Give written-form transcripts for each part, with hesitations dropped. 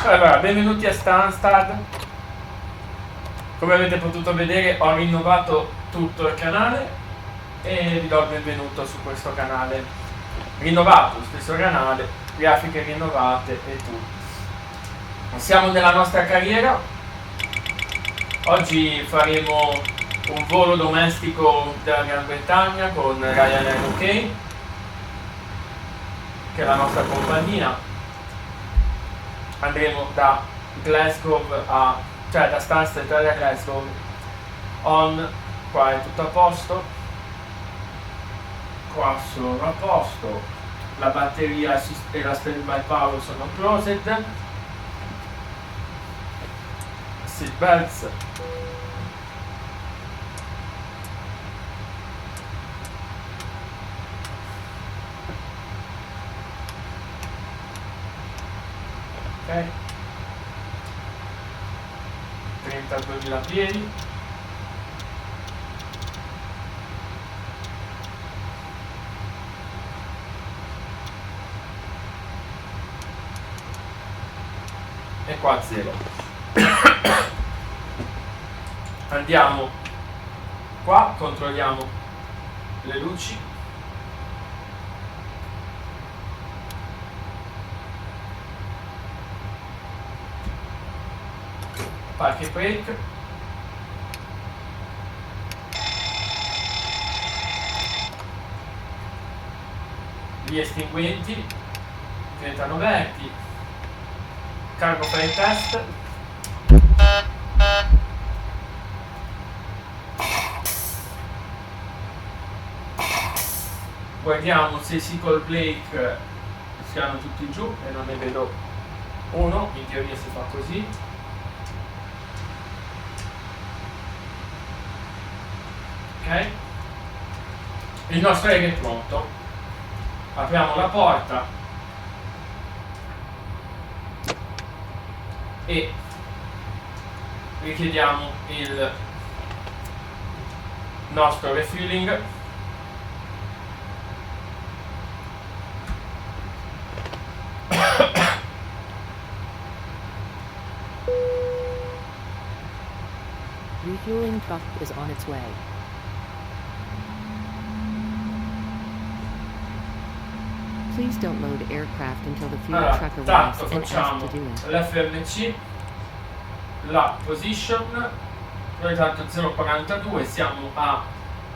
Allora, benvenuti a Stansted. Come avete potuto vedere ho rinnovato tutto il canale e vi do il benvenuto su questo canale rinnovato, stesso canale, grafiche rinnovate e tutto. Siamo nella nostra carriera. Oggi faremo un volo domestico della Gran Bretagna con Ryanair UK, che è la nostra compagnia. Andremo da Glasgow da Stansted a Glasgow qua è tutto a posto, qua sono a posto, la batteria e la standby power sono closed, seatbelts, ok, 32.000 piedi, e qua 0. Andiamo qua, controlliamo le luci, parking brake, gli estinguenti diventano verdi, cargo fare test, guardiamo se sì col brake siano tutti giù e non ne vedo uno, in teoria si fa così. Ok, il nostro aereo è pronto, apriamo la porta e richiediamo il nostro refueling. Refueling truck is on its way. Please don't load aircraft until the fuel truck arrives and ask to do it. L'FMC, la position, noi tanto 042, siamo a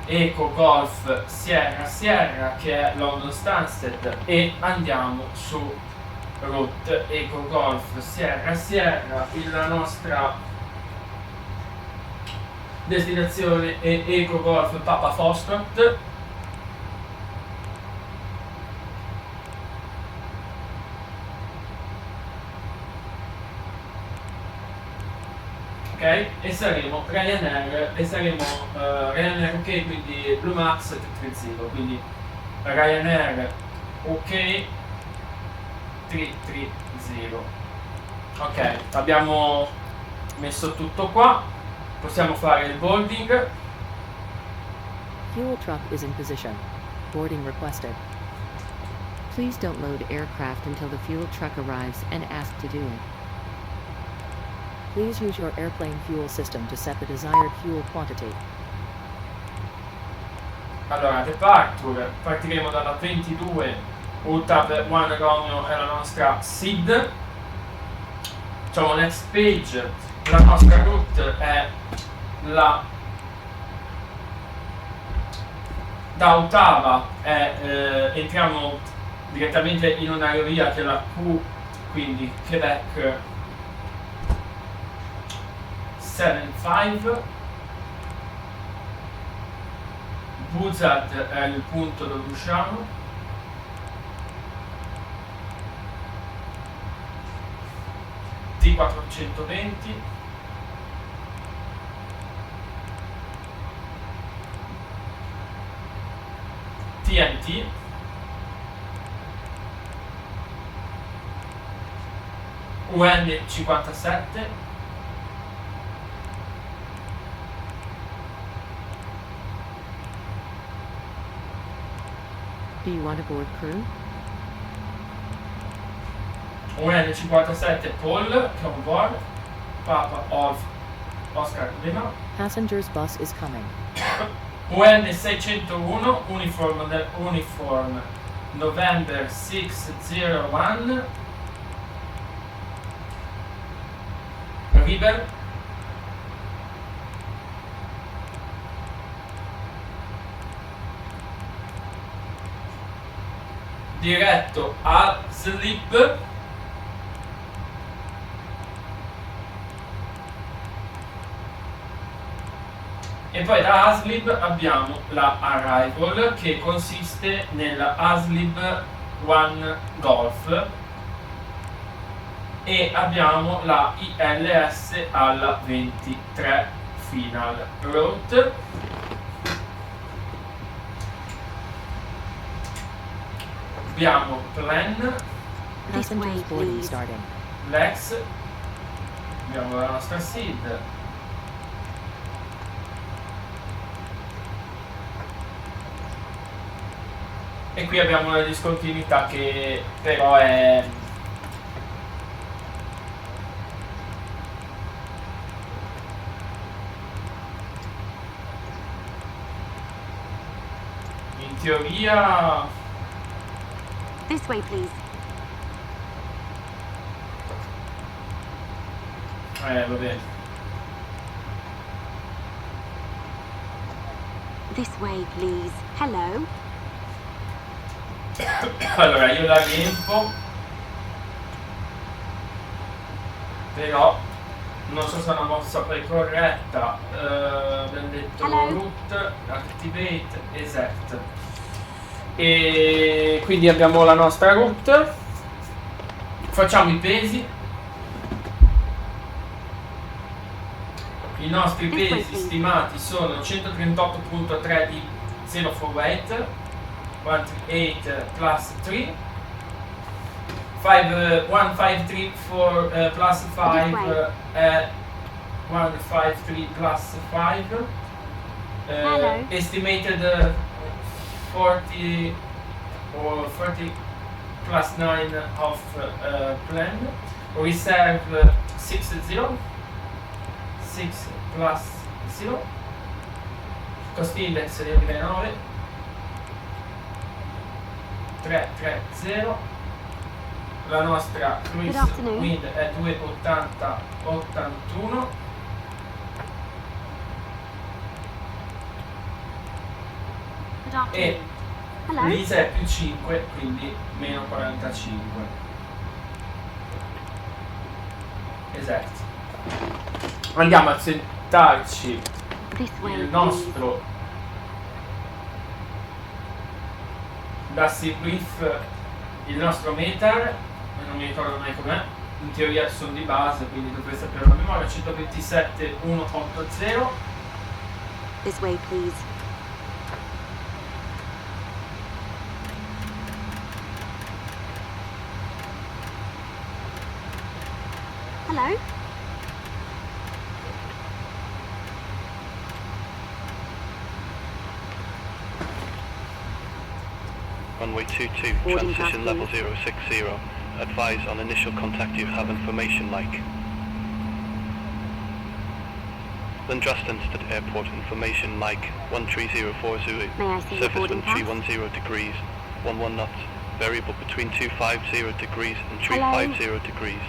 Eco Golf Sierra Sierra, che è London Stansted, e andiamo su route Eco Golf Sierra Sierra. La nostra destinazione è Eco Golf Papa Foxtrot. Ok, e saremo Ryanair Ryanair UK, quindi Blue Max 330, quindi Ryanair UK 330. Ok, abbiamo messo tutto qua, possiamo fare il boarding. Fuel truck is in position. Boarding requested. Please don't load aircraft until the fuel truck arrives and ask to do it. Please use your airplane fuel system to set the desired fuel quantity. Allora, departure, partiremo dalla 22, UTAP 1 Romeo è la nostra SID. Facciamo next page, la nostra route è da Ottawa, entriamo direttamente in un'aerovia che è la Q, quindi Quebec 75. Buzzard è il punto dove usciamo. T420. TNT. UN57. Do you want to board crew? UN57 Paul, convoy, Papa of Oscar Lima. Passengers bus is coming. UN601, uniform November 601, River. Diretto a Slip. E poi da Aslib abbiamo la Arrival, che consiste nella Aslib One Golf, e abbiamo la ILS alla 23 Final Route. Abbiamo Plan, Passengers boarding starting. Lex, abbiamo la nostra SID. E qui abbiamo una discontinuità che però è in teoria This way, please. va bene. This way, please. Hello. Allora io la riempo, però non so se è una mossa poi corretta. Abbiamo detto root, activate, exact, e quindi abbiamo la nostra root. Facciamo i pesi. I nostri pesi stimati sono 138.3 di 048, 138 plus 3, 153 for plus 5, 153 plus 5, estimated 40 or 40 plus 9 of plan, reserve 60, 6 plus 0, cost index di 9, 330, la nostra cruise wind è 280-81, e l'ISA è più 5, quindi meno 45. Esatto. Andiamo a settarci il nostro Dusty Brief, il nostro meter, non mi ricordo mai com'è, in teoria sono di base, quindi dovrei sapere la memoria. 127.180. This way, please. Hello. Runway 22, transition level 060. Advise on initial contact you have information like. Stansted Airport information like 13040, surface wind 310 degrees, 11 knots, variable between 250 degrees and 350 degrees.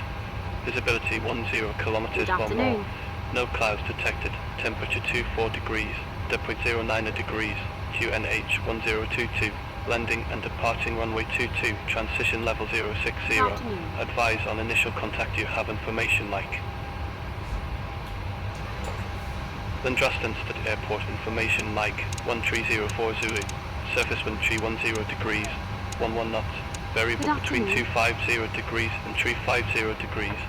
Visibility 10 kilometers or more. No clouds detected. Temperature 24 degrees. Depth 09 degrees. QNH 1022. Landing and departing runway 22. Transition level 060. Advise on initial contact you have information like. Stansted Airport information like 13040. Surface wind 310 degrees. 11 knots. Variable between 250 degrees and 350 degrees.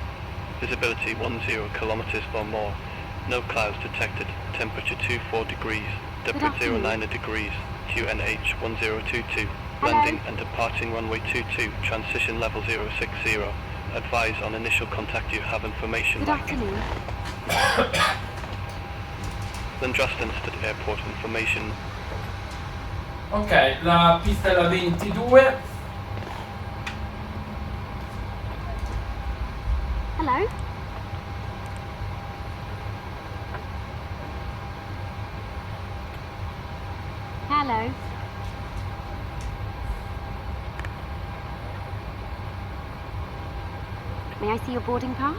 Visibility 10 kilometers or more. No clouds detected. Temperature 24 degrees. Depth 09 degrees. QNH 1022. Landing and departing runway 22. Transition level 060. Advise on initial contact you have information like. Stansted Airport information. Ok, la pista è la 22. Hello? Hello? May I see your boarding pass?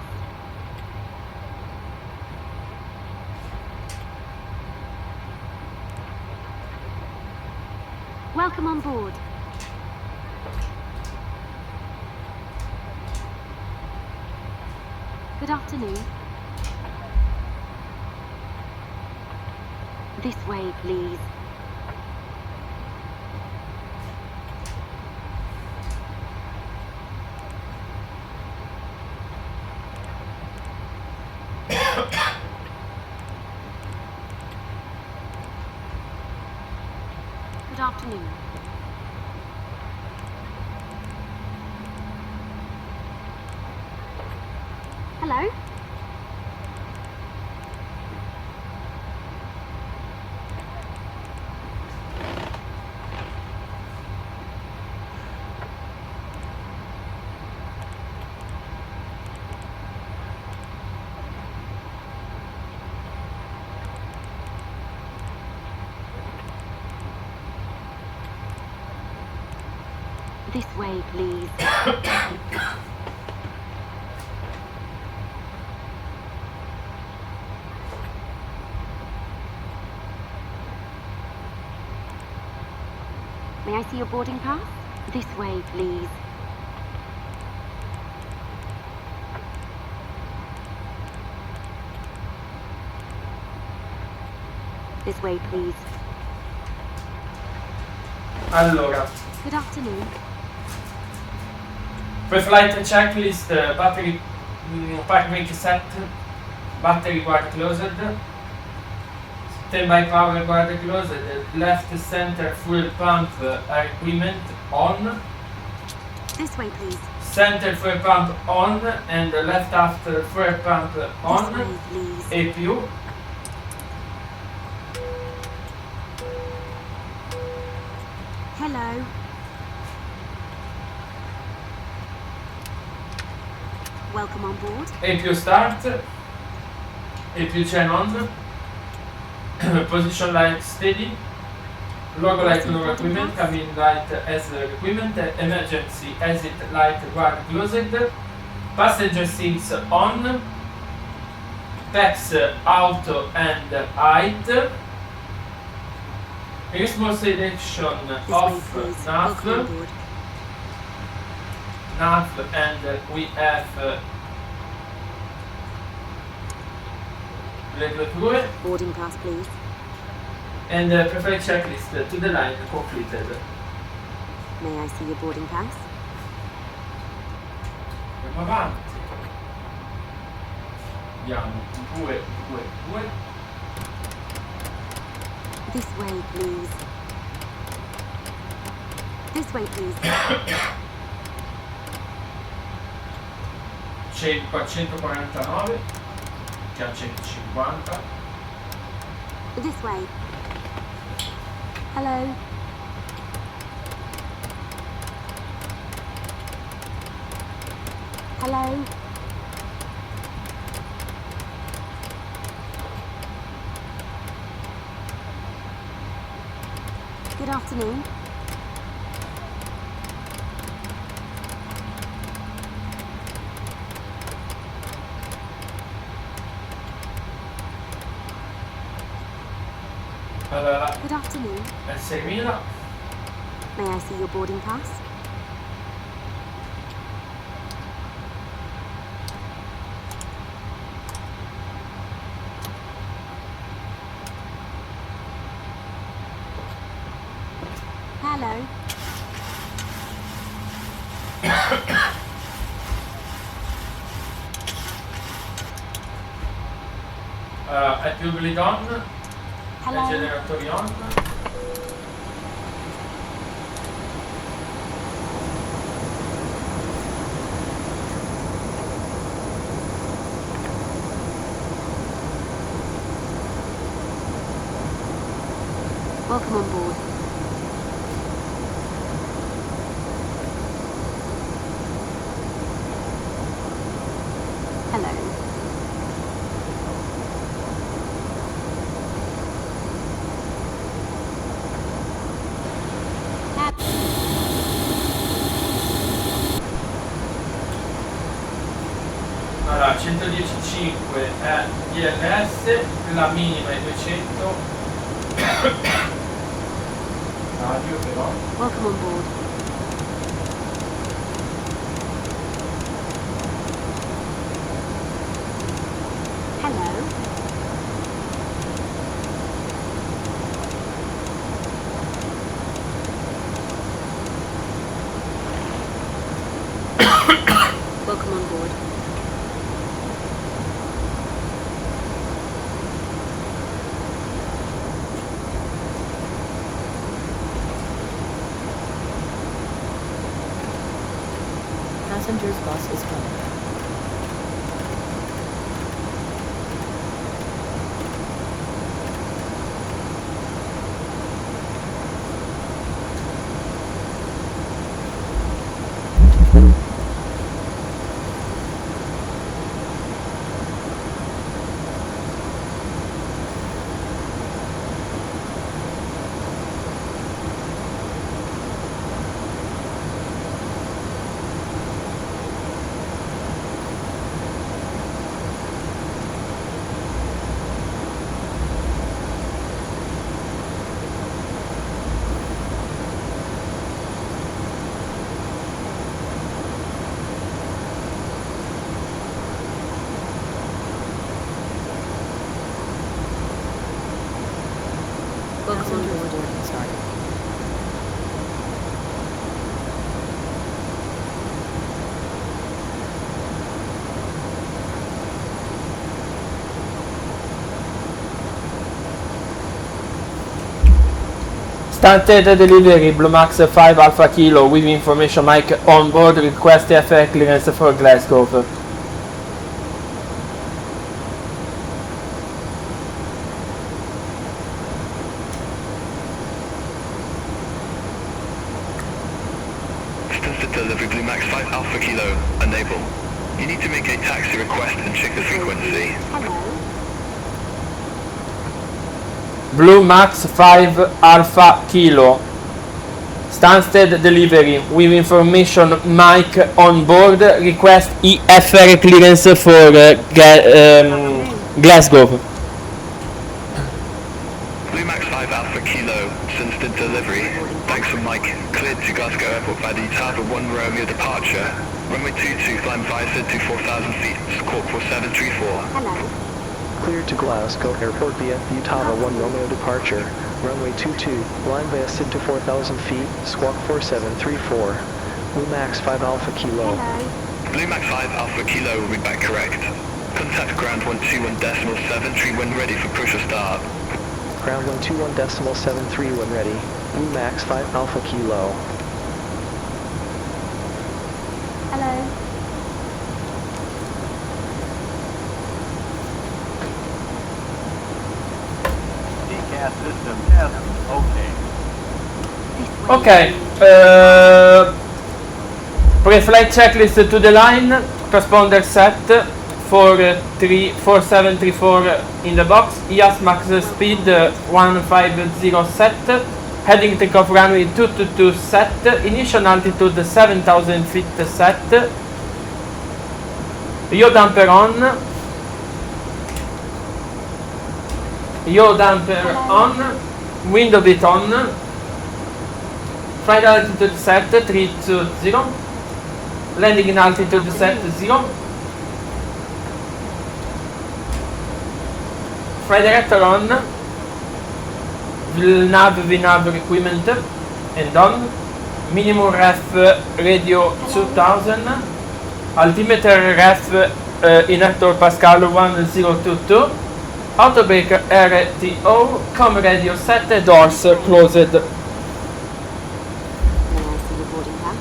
Welcome on board. Good afternoon. This way, please. Good afternoon. Hello? This way, please. May I see your boarding pass? This way, please. This way, please. Allora, Good afternoon. pre-flight checklist, battery, park brake set, battery guard closed, standby power guard closed, left center fuel pump equipment on, This way, please. center fuel pump on, and left after fuel pump This on, way, please. e più. Hello. Welcome on board. E più start, e più chain on, position light steady, logo light no equipment, cabin light as equipment, emergency exit light guard closed, passenger seats on, packs auto and height, small selection This way, of please. Welcome on nav, board. and we have le due prue Boarding pass, please. and preferred checklist to the line completed. May I see your boarding pass? Andiamo avanti. Andiamo 2, 2, 2. This way, please. This way, please. C'è qua 149, che ha 150. This way. Hello. Hello. Good afternoon. Allora, Good afternoon. è 6000. May I see your boarding pass? Hello. È più grid on, Hello. generatori on. Welcome on board. Hello. Allora, 110,5 è DRS, la minima è 200. Radio però. Welcome on board. Hello. Welcome on board. Passengers bus is coming. Welcome on Passengers board. boarding started. Stansted delivery, Blue Max 5 Alpha Kilo with information mic on board, request FR clearance for Glasgow. Stansted delivery Blue Max 5 Alpha Kilo, enable. You need to make a taxi request and check the frequency. Hello. Blue Max 5 Alpha Kilo. Stansted delivery with information mic on board, request EFR clearance for Glasgow. Blue Max 5 Alpha Kilo, Stansted delivery. Thanks for Mike. Cleared to Glasgow Airport by the Tower 1 Romeo departure. Runway 22, climb 5 to 4,000 feet, squawk 4734. Hello. Cleared to Glasgow Airport via Utah 1 Romeo departure. Runway 22, line via SID to 4,000 feet, squawk 4734. Blue Max 5 Alpha Kilo. Hello. Blue Max 5 Alpha Kilo will be back correct. Contact ground 121.73 when ready for push or start. Ground 121.73 when ready. Blue Max 5 Alpha Kilo. Hello. DCAS system test. Okay. This way. Ok, pre-flight checklist to the line, transponder set for 4734 in the box, EAS max speed 150 set, heading takeoff runway 222 set, initial altitude 7000 feet set, yaw damper on, window bit on, flight altitude set 320, landing in altitude set 0, flight director on, VNAV equipment and on, minimum ref radio 2000, altimeter ref in hectopascal 1022, autobrake RTO, com radio set, doors closed. May I see your boarding pass?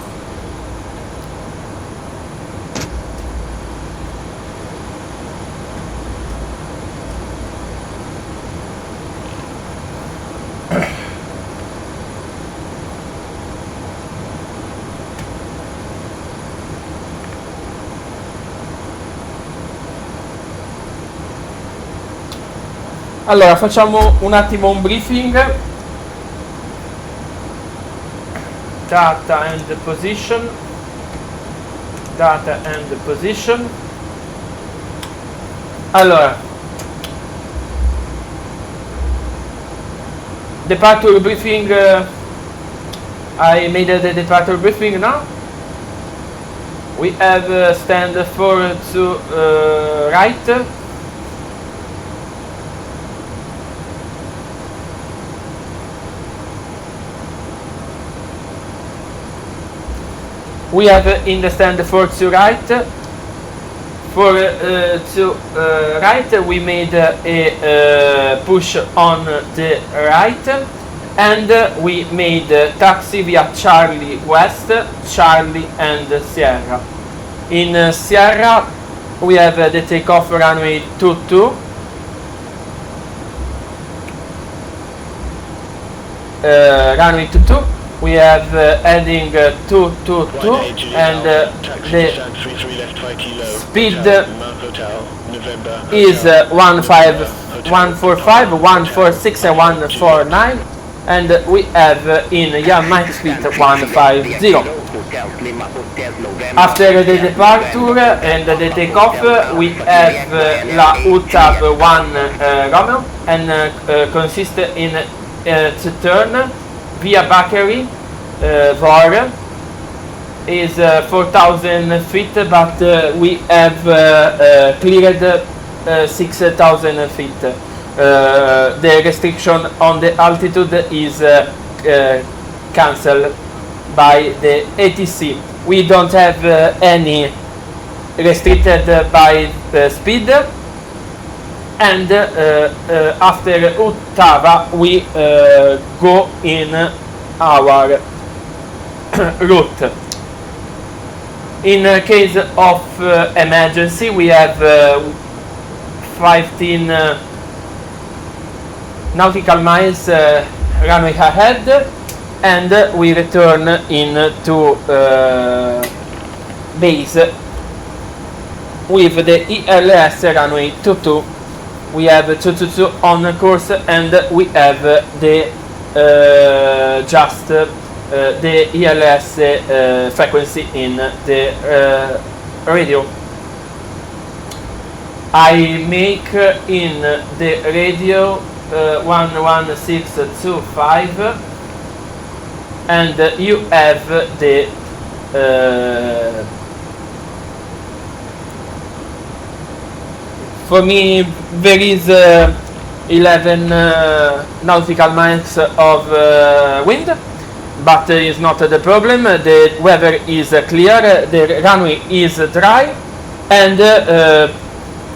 Allora, facciamo un attimo un briefing. Data and position. Data and position. Allora, departure briefing. I made the departure briefing now. We have stand 4 to right. We have in the stand 4 to right. For to right, we made a push on the right, and we made taxi via Charlie West, Charlie and Sierra. In Sierra, we have the takeoff runway 22. Runway 22. We have heading 222 and the speed is 145, 146 and 149, and we have in Yamaha speed 150. After the departure and the takeoff, we have La UTAB 1 Romeo, and consists in to turn via Bakery, Volo is 4,000 feet, but we have cleared 6,000 feet. The restriction on the altitude is cancelled by the ATC. We don't have any restricted by the speed. And after Ottawa we go in our route. In case of emergency, we have 15 nautical miles runway ahead, and we return into base with the ELS runway 22. We have 222 on course, and we have the just the ELS frequency in the radio. I make in the radio 11625, and you have the for me there is 11 nautical miles of wind, but it's not the problem. The weather is clear, the runway is dry, and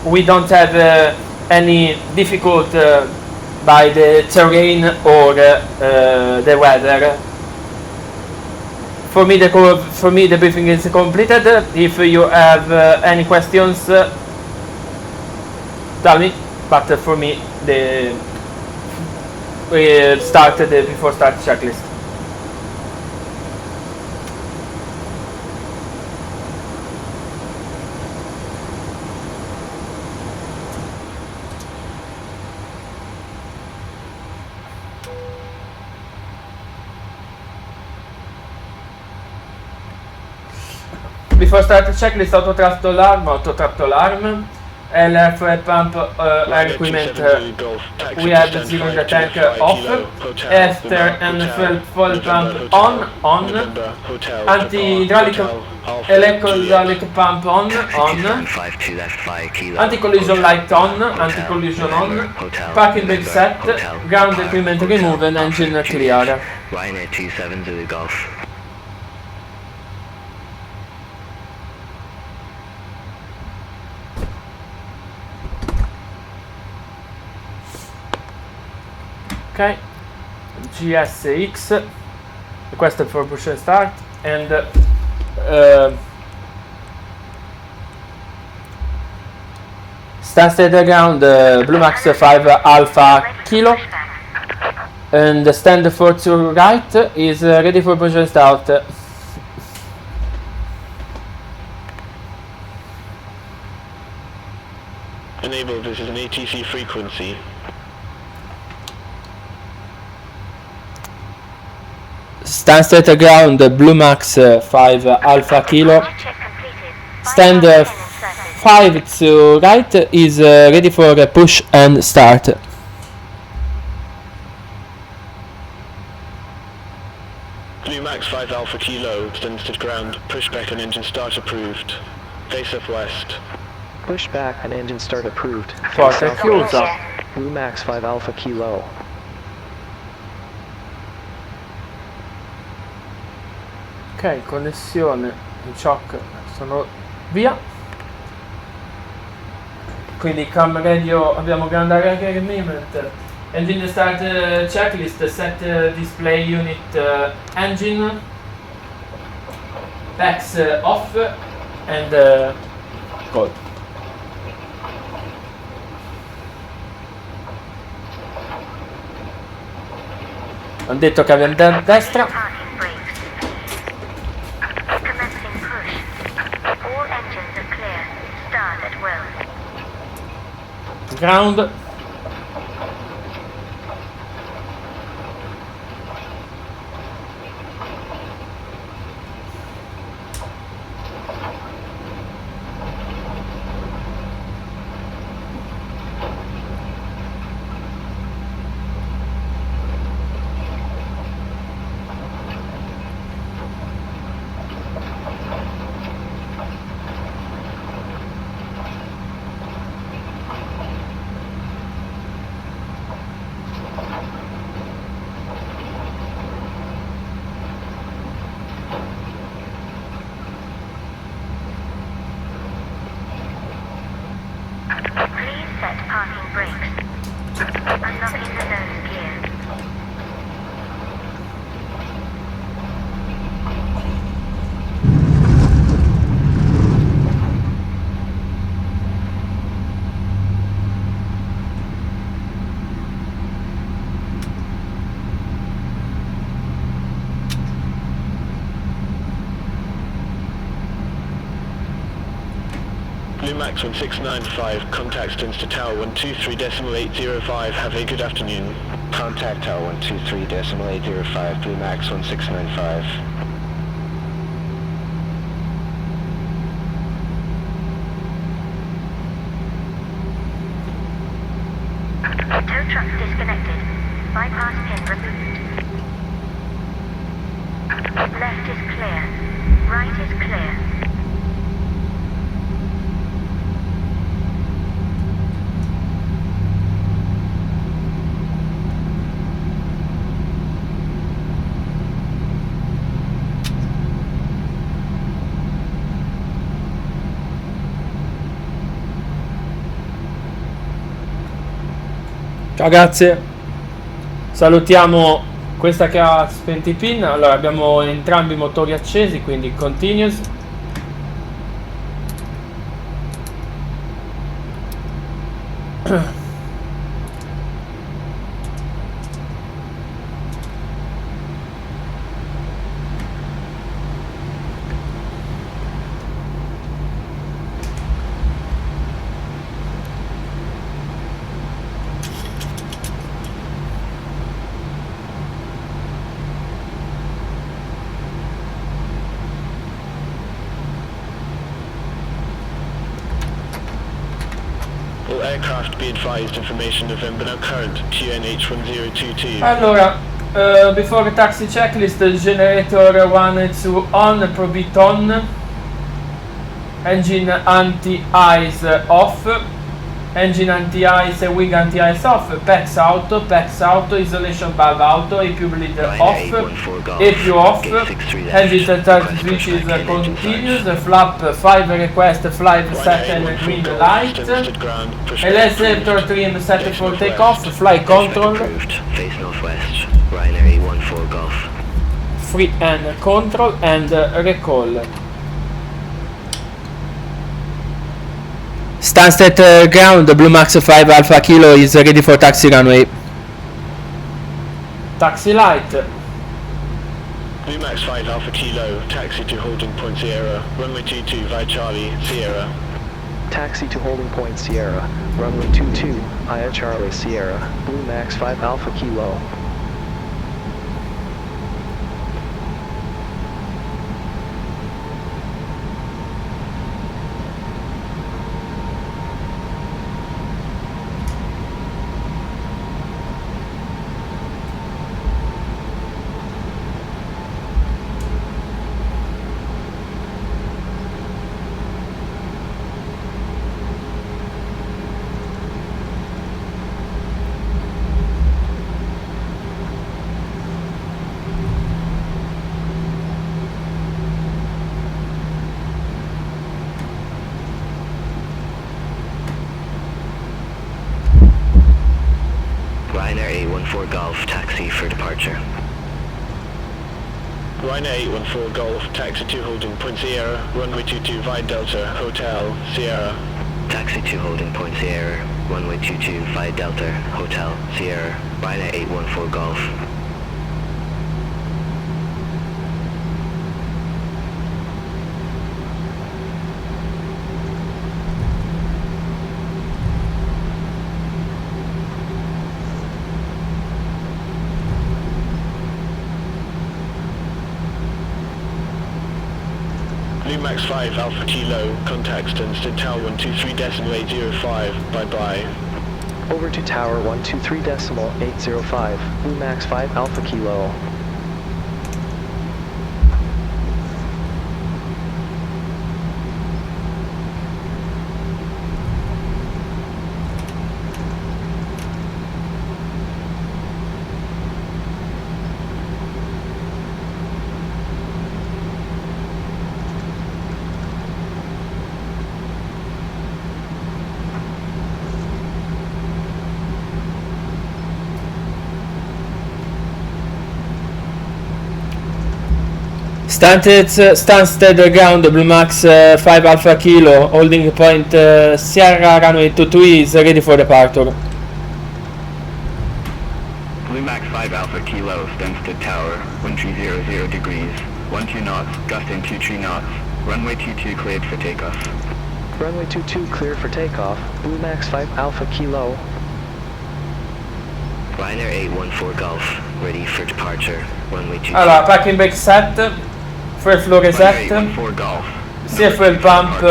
we don't have any difficult by the terrain or the weather. For me the briefing is completed. If you have any questions, tell me. But for me, we started the before start checklist. Before start checklist, autothrottle alarm. LF pump air equipment, we have zero in the tank off, after and fuel pump on, anti-hydraulic electro-hydraulic pump on, anti-collision light on, anti-collision on, parking brake set, ground equipment removed and engine clear. Ryanair 270 Golf. Ok, GSX, questo è for push and start, and Stansted ground, Blue Max 5 Alpha Kilo, and the stand 4 to right is ready for push and start. Enable, this is an ATC frequency. Stansted ground, Blue Max 5 Alpha Kilo. Stand 5 to right is ready for push and start. Blue Max 5 Alpha Kilo, Stansted ground, pushback and engine start approved. Face up west. Pushback and engine start approved. Porta è chiusa. Blue Max 5 Alpha Kilo. Ok, connessione di shock sono via. Quindi cam radio abbiamo ground area agreement. Engine start checklist, set display unit engine, PAX off and go. Ho detto che abbiamo da destra. Ground. Blue Max 1695, contact Stansted Tower 123.805, have a good afternoon. Contact Tower 123.805, Blue Max 1695. Tow truck disconnected. Bypass pin removed. Left is clear. Right is clear. Ciao ragazzi, salutiamo questa che ha spento i pin. Allora abbiamo entrambi i motori accesi, quindi continuous. All aircraft be advised, information November now current, QNH 1022. Allora, before taxi checklist, generator 1 and 2 on, probit on, engine anti-ice off, engine anti-ice, wing anti-ice off, PAX auto, isolation valve auto, APU bleed off, APU off, engine start switch is continuous, flap 5 request, flight set and green light, LS Raptor trim set for takeoff, flight control, Face northwest, Ryanair 14 Golf. free and control and recall. Stansted ground, Blue Max 5 Alpha Kilo is ready for taxi runway. Taxi light. Blue Max 5 Alpha Kilo, taxi to holding point Sierra, runway 22 via Charlie, Sierra. Taxi to holding point Sierra, runway 22, via Charlie Sierra, Blue Max 5 Alpha Kilo. Ryanair 814 Golf, taxi for departure. Ryanair 814 Golf, taxi to holding point Sierra, runway 22 via Delta, Hotel, Sierra. Taxi to holding point Sierra, runway 22 via Delta, Hotel, Sierra, Ryanair 814 Golf. Max 5 Alpha Kilo, contact Stansted Tower 123.805, bye-bye. Over to Tower 123.805, Max 5 Alpha Kilo. Stansted ground, Blue Max 5 Alpha Kilo, holding point Sierra, runway 22 is ready for departure. Blue Max 5 Alpha Kilo, Stansted Tower, 1300 degrees, 12 knots, gusting 23 knots, runway 22 cleared for takeoff. Runway 22 clear for takeoff, Blue Max 5 Alpha Kilo. Ryanair 814 Golf, ready for departure, runway 22. Allora, parking brake set, fuel flow reset, sia il fuel pump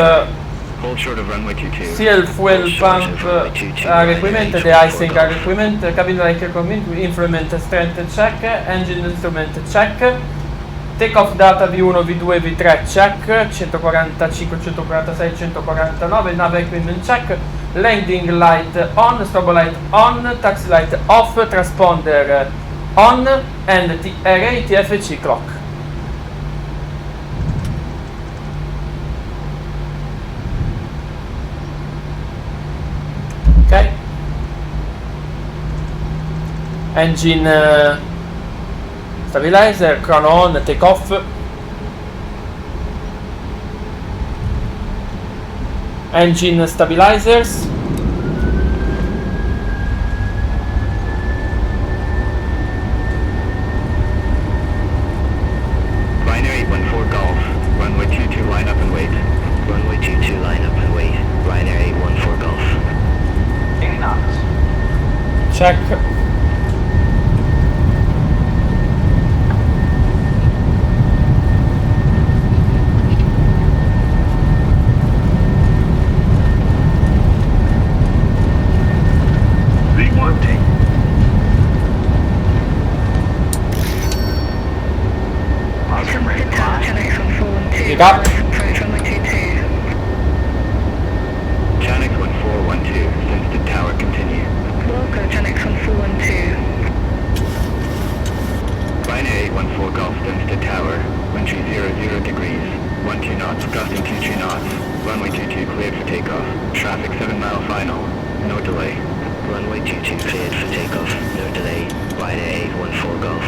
sia il fuel pump requirement, de-icing requirement, cabin like requirement, influent strength check, engine instrument check, take off data V1, V2, V3 check, 145, 146, 149, nave equipment check, landing light on, strobe light on, taxi light off, transponder on, and RA TFC clock. Okay. Engine stabilizer, chrono on, take off. Engine stabilizers. Ryanair 814 Golf, runway 22 line up and wait. Runway 22 line up and wait, Ryanair 814 Golf. 80 knots. Check. V1T. Positive rate 5. Pick up. Channix 1412, Stansted Tower continue. Ryanair 814 Golf, Stansted Tower, 1300 degrees, 12 knots, gusting 23 knots, runway 22 cleared for takeoff, traffic 7 mile final, no delay. Runway 22 cleared for takeoff, no delay, Ryanair 814 Golf.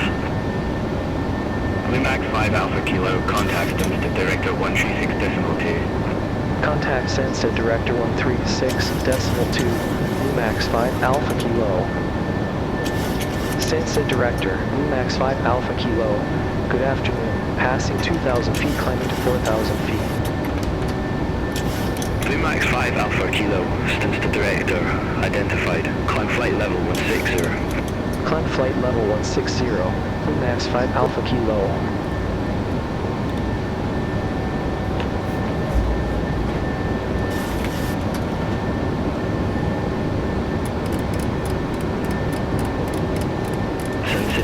Blue Max 5 Alpha Kilo, contact Stansted Director 136.2. Contact Stansted Director 136.2, Blue Max 5 Alpha Kilo. Stansted Director, Blue Max 5 Alpha Kilo. Good afternoon, passing 2,000 feet, climbing to 4,000 feet. Blue Max 5 Alpha Kilo, Stansted Director, identified, climb flight level 160. Climb flight level 160, Blue Max 5 Alpha Kilo.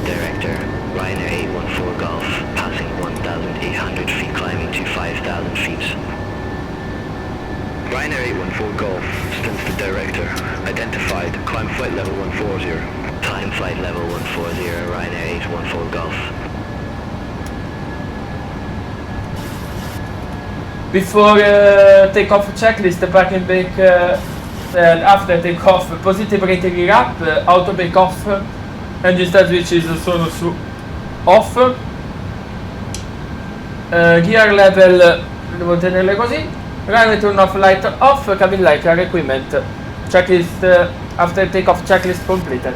Director, Ryanair 814 Golf, passing 1,800 feet, climbing to 5,000 feet. Ryanair 814 Golf, Stansted Director, identified, climb flight level 140. Climb flight level 140, Ryanair 814 Golf. Before takeoff checklist, parking brake Stansted after takeoff, positive rating up, auto takeoff, engine start switches sono su off, gear level devo tenerle così, runway turn off light off, cabin light, car equipment, checklist after takeoff checklist completed.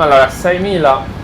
Allora, 6.000.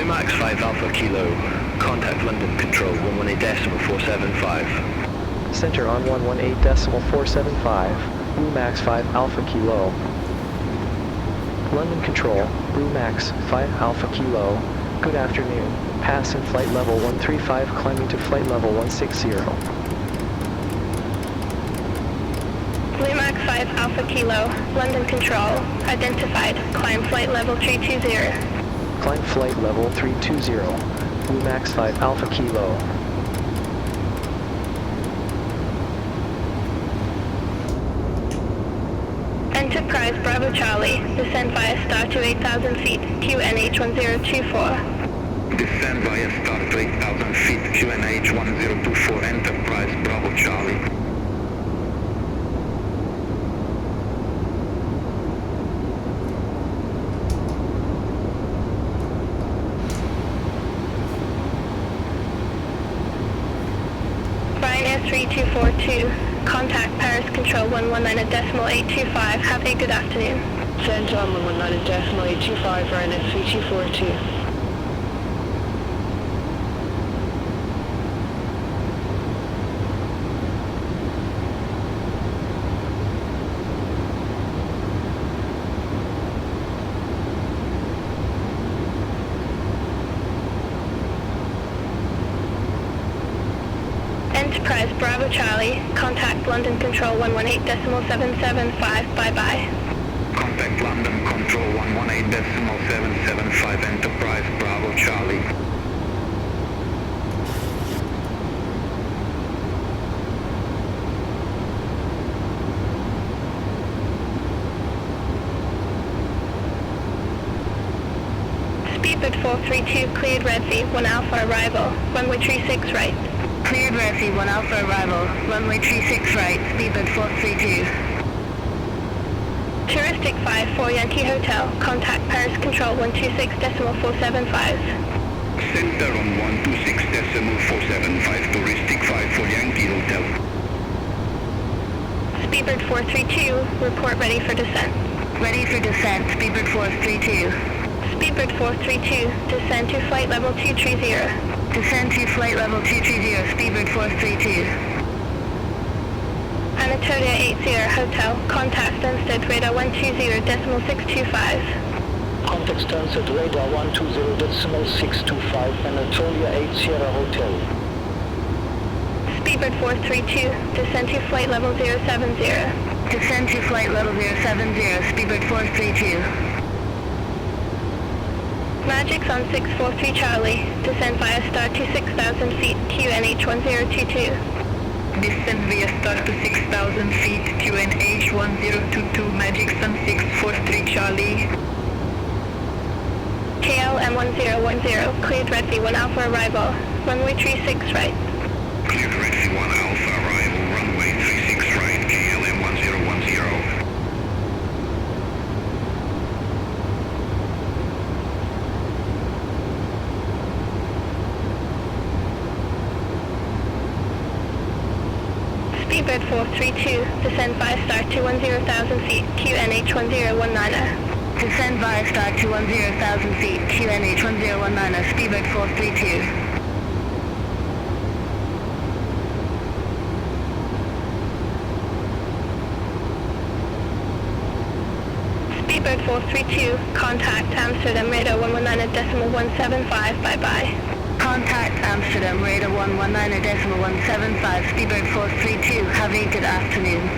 Max 5 Alpha Kilo, contact London Control 118.475. Center on 118.475, Max 5 Alpha Kilo. London Control, Max 5 Alpha Kilo. Good afternoon. Pass in flight level 135, climbing to flight level 160. Max 5 Alpha Kilo, London Control, identified, climb flight level 320. Climb flight level 320, Max 5 Alpha Kilo. Enterprise Bravo Charlie, descend via star to 8,000 feet, QNH 1024. Descend via star to 8,000 feet, QNH 1024, Enterprise Bravo Charlie. Ryanair 3242, contact Paris Control 119.825, have a good afternoon. Center on 119.825, Ryanair 3242. Enterprise Bravo Charlie, contact London Control 118.775, bye-bye. Contact London Control 118.775, Enterprise Bravo Charlie. Speedbird 432, cleared Red V, 1 Alpha arrival, runway 36 right. Cleared Red V, 1 Alpha arrival, runway 36 right, Speedbird 432. Touristic 54 Yankee Hotel, contact Paris Control 126.475. Center on 126.475, Touristic 54 Yankee Hotel. Speedbird 432, report ready for descent. Ready for descent, Speedbird 432. Speedbird 432, descend to flight level 230. Descend to flight level 230, Speedbird 432. Anatolia 80 Hotel, contact Stansted radar 120.625. Contact Stansted radar 120.625, Anatolia 8 Sierra Hotel. Speedbird 432, descend to flight level 070. Descend to flight level 070, Speedbird 432. Magic's on 643 Charlie, descend via star to 6,000 feet, QNH 1022. Descend via star to 6,000 feet, QNH 1022, Magic's on 643 Charlie. KLM 1010, cleared Red V 1 Alpha arrival, runway 36 right. Cleared Red V 1 Alpha arrival, runway 36 right, KLM 1010. Speedbird 432, descend via star 210,000 feet, QNH 1019. Descend via star 210,000 feet, QNH 1019, Speedbird 432. Speedbird 432, contact Amsterdam radar 119.175, bye-bye. Contact Amsterdam radar 119.175, Speedbird 432, have a good afternoon.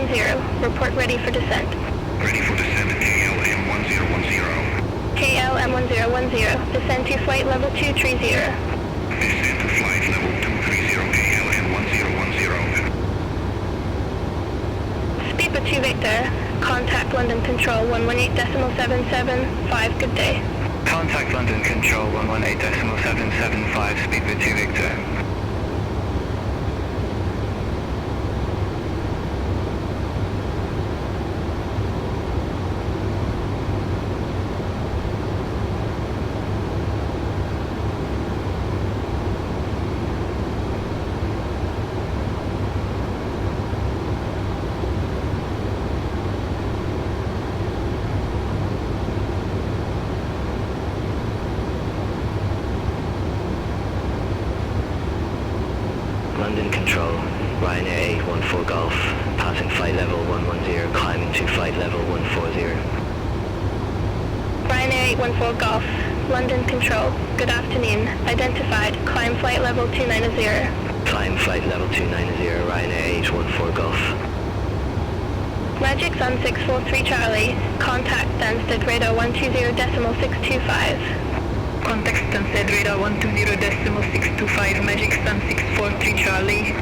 10. Report ready for descent. Ready for descent, KLM1010. KLM1010. Descend to flight level 230. Descent to flight level 230, KLM1010. Speedbird 2 Victor. Contact London Control 118.775. Good day. Contact London Control 118.775, Speedbird 2 Victor. London Control, Ryanair 814 Golf, passing flight level 110, climbing to flight level 140. Ryanair 814 Golf. London Control. Good afternoon. Identified. Climb flight level 290. Climb flight level 290, Ryanair 814 Golf. Magic Sun 643 Charlie. Contact Stansted radar 120.625. Contact Stansted radar 120.625, Magic Sun 643 Charlie.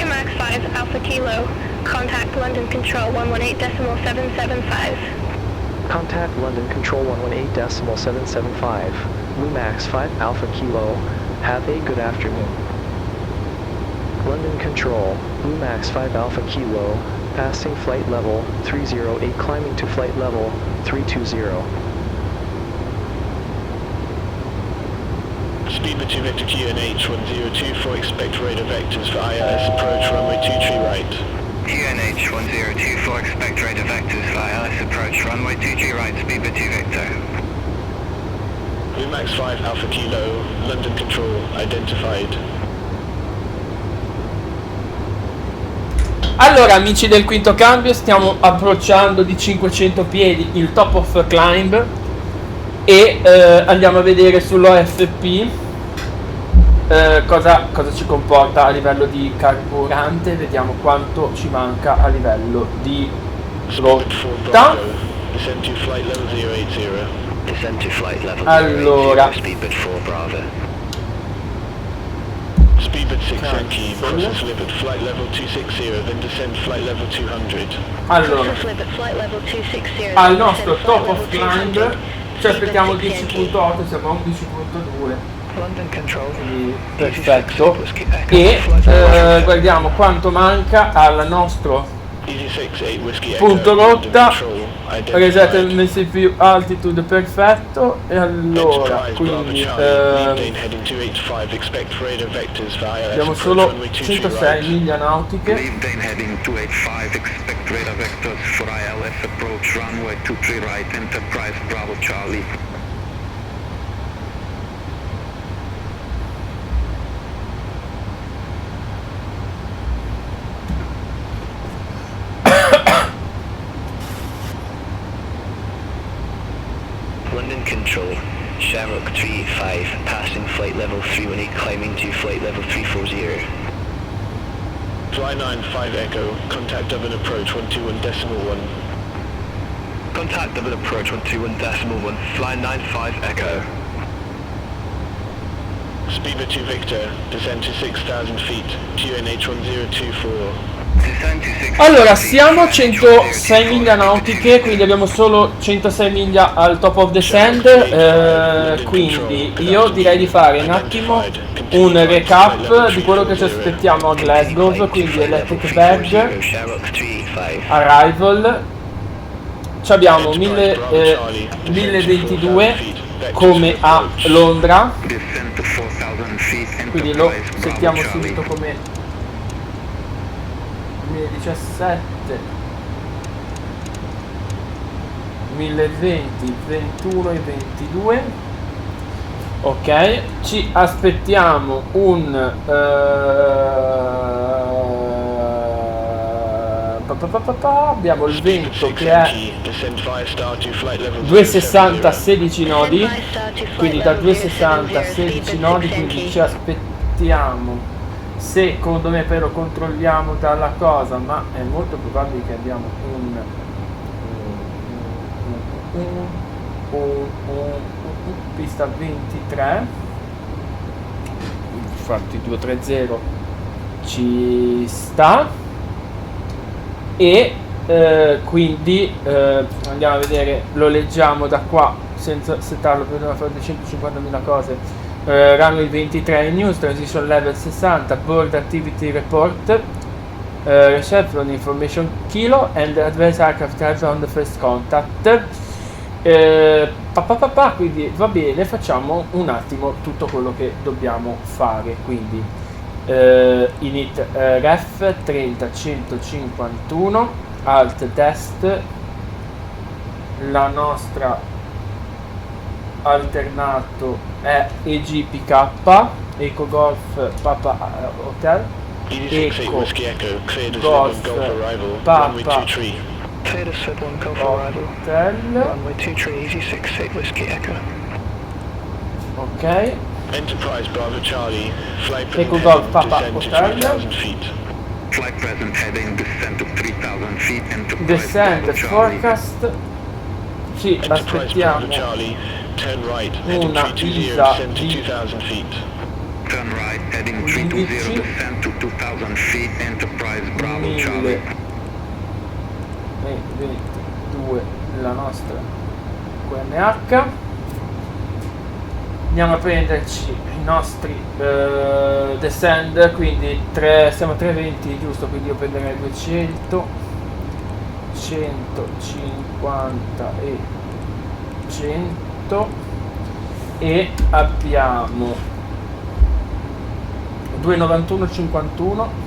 Max 5 Alpha Kilo. Contact London Control 118.775. Contact London Control 118.775. Max 5 Alpha Kilo. Have a good afternoon. London Control, Max 5 Alpha Kilo, passing flight level 308, climbing to flight level 320. Speedbird 2 Victor QNH 1024, expect radar vectors for ILS approach runway 23 right. QNH 1024, expect radar vectors for ILS approach runway 23 right, Speedbird 2 Victor. Max 5 Alpha Kilo, London Control, identified. Allora amici del quinto cambio, stiamo approcciando di 500 piedi il top of climb e andiamo a vedere sull'OFP cosa ci comporta a livello di carburante. Vediamo quanto ci manca a livello di rotta. Descend to flight level 080. Descend to flight level Allora, 080, Speedbird 4 Bravo. Speedbird 6 Yankee, process limit flight level 260, then descend flight level 200. Allora, al nostro top of climb ci aspettiamo 10.8, siamo a 11.2. London Control. Quindi, perfetto. E guardiamo quanto manca al nostro punto rotta. Reset MSP altitude perfetto. E allora quindi abbiamo solo 106 miglia nautiche. Leave Dane heading 285, expect radar vectors for ILS approach runway 23 right, Enterprise Bravo Charlie. London Control, Shamrock 35, passing flight level 318, climbing to flight level 340. Fly 95 Echo, contact Dublin approach 121.1. Contact Dublin approach 121.1, fly 95 Echo. Speedbird 2 Victor, descend to 6,000 feet, QNH 1024. Allora, siamo a 106 miglia nautiche, quindi abbiamo solo 106 miglia al top of the sand, quindi io direi di fare un attimo un recap di quello che ci aspettiamo a Glasgow, quindi Electric Badge, Arrival, ci abbiamo 1022 come a Londra, quindi lo settiamo subito come 2017, 1020, 21 e 22. Ok, ci aspettiamo un abbiamo il vento che è 260 16 nodi, quindi da 260 a 16 nodi, quindi ci aspettiamo, secondo me però controlliamo dalla cosa, ma è molto probabile che abbiamo pista 23, infatti 230 ci sta, e quindi andiamo a vedere, lo leggiamo da qua senza settarlo per fare 250.000 cose. Runway 23 in news, transition level 60, board activity report, reception information kilo and advanced aircraft driver on the first contact. Quindi va bene, facciamo un attimo tutto quello che dobbiamo fare. Quindi init ref 30 151 alt test, la nostra alternato è EGPK, Eco Golf Papa Hotel, Eco Golf Papa Hotel, ok, Enterprise Bravo Charlie, flight Eco present Golf heading, Papa descend to Hotel, 3,000 feet. Flight present heading, descent to 3,000 feet, Enterprise descent Bravo Charlie. forecast, ci Enterprise aspettiamo Bravo Charlie, turn right, heading una 320, ISA descend to di 2,000 feet. Turn right, heading 320, descent to 2,000 feet, Enterprise Bravo Charlie. 1022 la nostra QNH. Andiamo a prenderci i nostri descend, quindi siamo a 320 giusto, quindi io prenderei 200, 150 e 100, e abbiamo 291,51.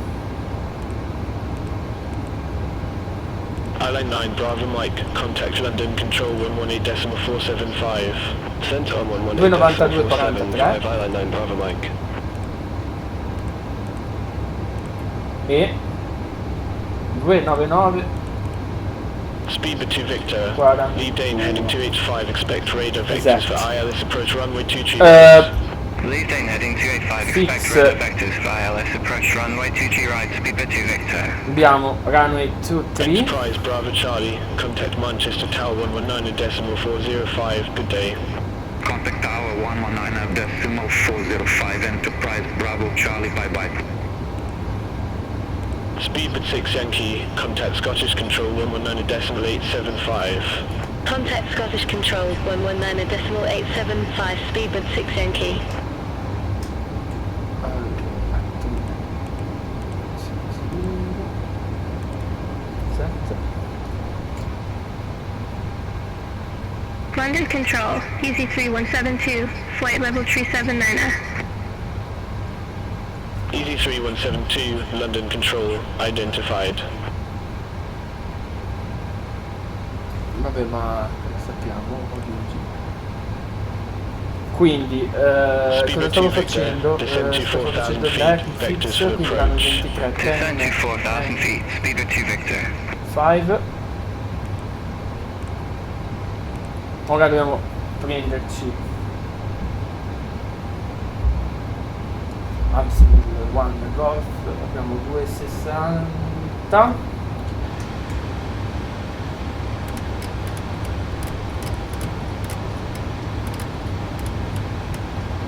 Airline 9 Bravo Mike, contact London Control 118.475. Sent on 118.475, Airline 9 Bravo Mike. E 299. Speedbird 2 Victor, 40. lead Dane heading 285, expect radar vectors for ILS approach runway 23. Lead Dane heading 285, expect radar vectors for ILS approach runway 23 right, Speedbird 2 Victor. Abbiamo runway 23. Enterprise Bravo Charlie, contact Manchester Tower 119.405, good day. Contact Tower 119.405, Enterprise Bravo Charlie, bye bye. Speedbird 6 Yankee, contact Scottish Control 119.875. Contact Scottish Control 119.875, Speedbird 6 Yankee. London Control, Easy 3172, flight level 379. Easy 3172, London Control, identified. Vabbè, ma lo sappiamo oggi. Quindi, cosa stavo facendo? Stavo facendo il fix, quindi l'anno 23, 10, 4,000 feet, speed of 2 Victor. 5. Ora dobbiamo prenderci One Golf, abbiamo 2,60,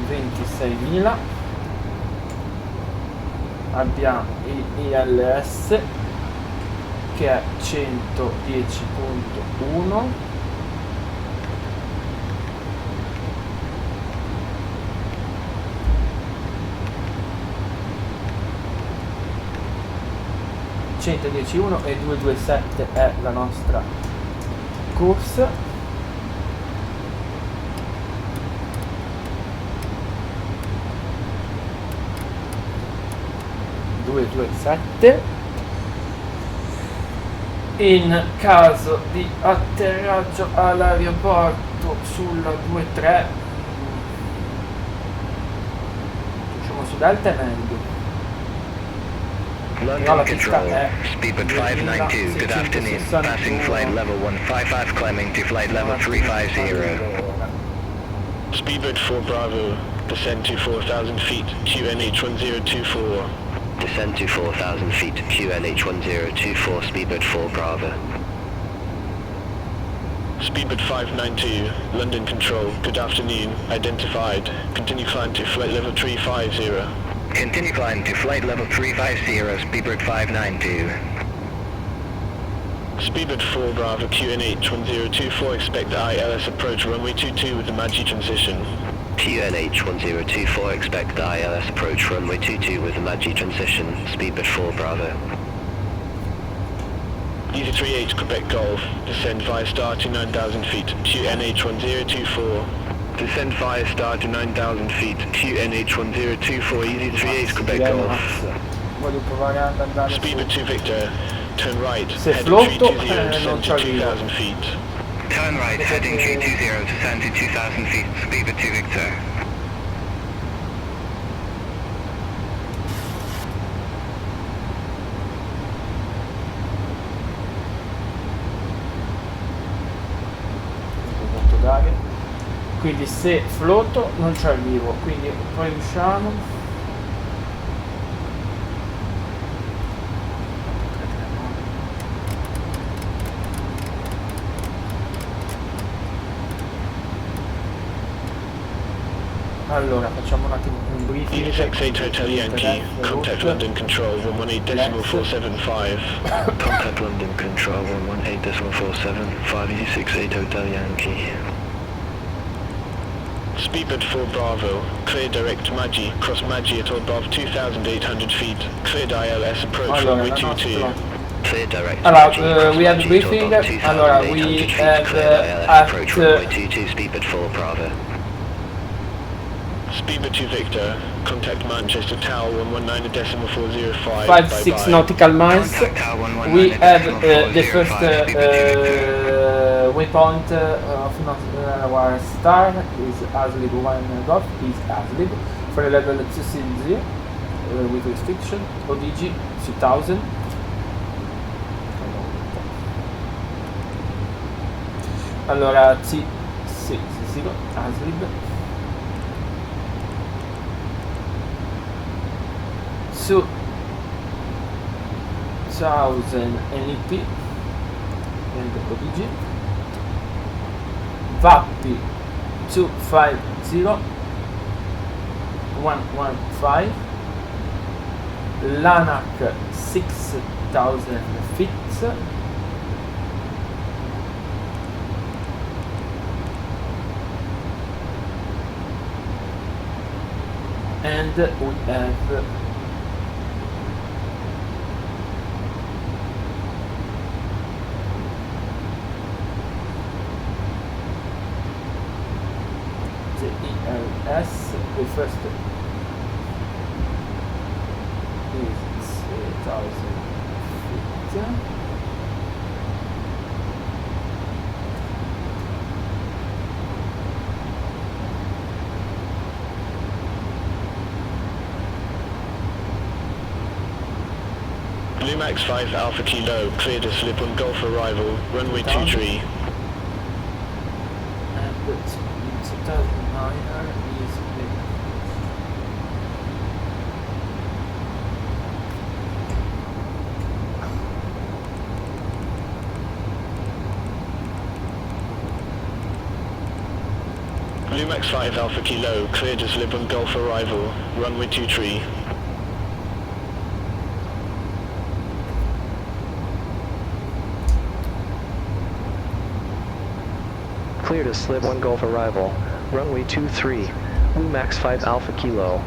$26.000, abbiamo il ILS che è 110.1, e 227 è la nostra course. In caso di atterraggio all'aeroporto sulla 23, diciamo su Delta è meglio. London Control, speedbird 592, good afternoon, passing flight level 155, climbing to flight level 350. Speedbird 4 Bravo, descend to 4,000 feet, QNH 1024. Descend to 4,000 feet, QNH 1024, speedbird 4 Bravo. Speedbird 592, London Control, good afternoon, identified. Continue climb to flight level 350. Continue climb to flight level 350, speedbird 592. Speedbird 4 Bravo, QNH 1024, expect ILS approach runway 22 with the Magi transition. QNH 1024, expect the ILS approach runway 22 with the Magi transition, speedbird 4 Bravo. Easy 38 Quebec Golf, descend via star to 9,000 feet, QNH 1024. Descend via star to 9,000 feet, QNH 1024, Easy 38 Quebec Golf. Voglio provare ad andare Speedbird 2 Victor, turn right, se heading flotto 320, descend to 2,000 feet. Turn right, heading 320, descend to 2,000 feet, speedbird 2 Victor. Quindi se flotto non ci arrivo, quindi poi usciamo. Allora facciamo un attimo un briefing. ESX8 Hotel Yankee, contact London Control 118.475. Contact London Control 118.475, ESX8 Hotel Yankee. Speedbird 4 Bravo, clear direct to Magi, cross Magi at or above 2,800 feet, cleared ILS approach runway 22. Clear direct. Allora, we have briefing. Allora, we have at approach runway 22, speedbird 4 Bravo. Speedbird 2 Victor, contact Manchester Tower 119.405. 5-6 nautical miles. We have the first waypoint of our star is Aslib 1 Golf, is Aslib for level 260 with restriction, ODG 2000. Allora, sì, Aslib. Su 1000 NEP and ODG. VAPI 250 115. LANAC 6000 feet. And we have S, the first is 8,000 feet. Max 5 Alpha Kilo, clear to slip on Golf arrival, runway 23. And it's 2009 is Blue Max 5 Alpha Kilo, clear to slip on Golf arrival, runway 23. Clear to slip 1 Golf arrival, runway 23, Blue Max 5 Alpha Kilo.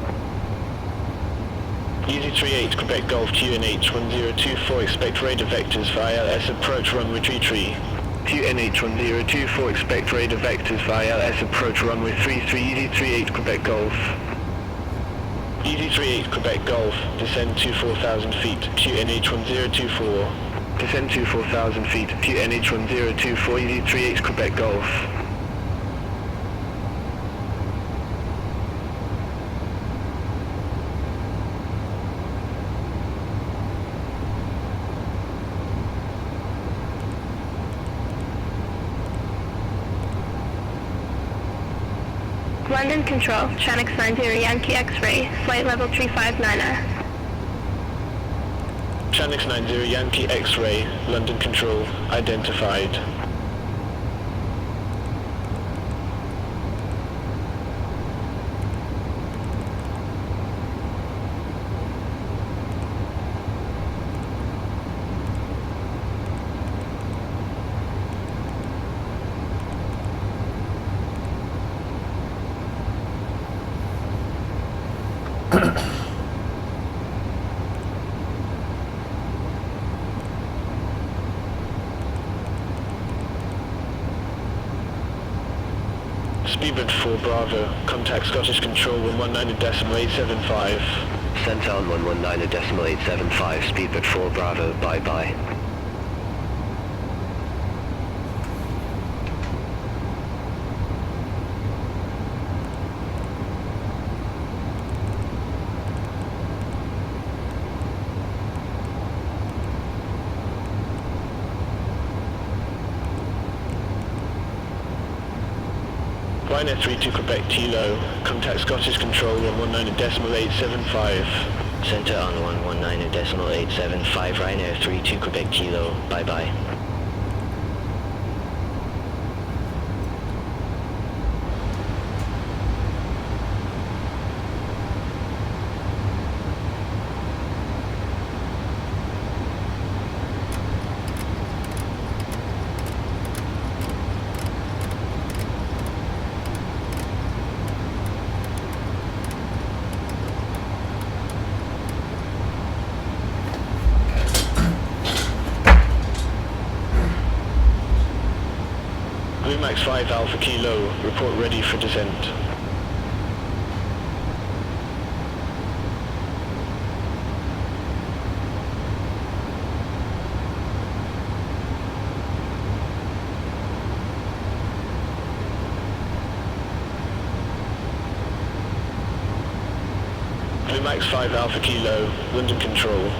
Easy 38 Quebec Golf QNH 1024, expect radar vectors via LS approach runway 33. QNH 1024, expect radar vectors via LS approach runway 33, Easy 38 Quebec Golf. Easy 38 Quebec Golf, descend to 4,000 feet, QNH 1024. Descend to 4,000 feet, QNH 1024, Easy 38 Quebec Golf. London Control, Tranix 90 Yankee X-ray, flight level 359er. Tranix 90 Yankee X-ray, London Control, identified. Speedbird 4 Bravo, contact Scottish Control 119.875. Centon 119.875, Speedbird 4 Bravo, bye-bye. Ryanair 32 Quebec Kilo, contact Scottish Control 119.875. Center on 119.875, Ryanair 32 Quebec Kilo, bye-bye. Max 5 Alpha Kilo, report ready for descent. Blue Max 5 Alpha Kilo, London Control.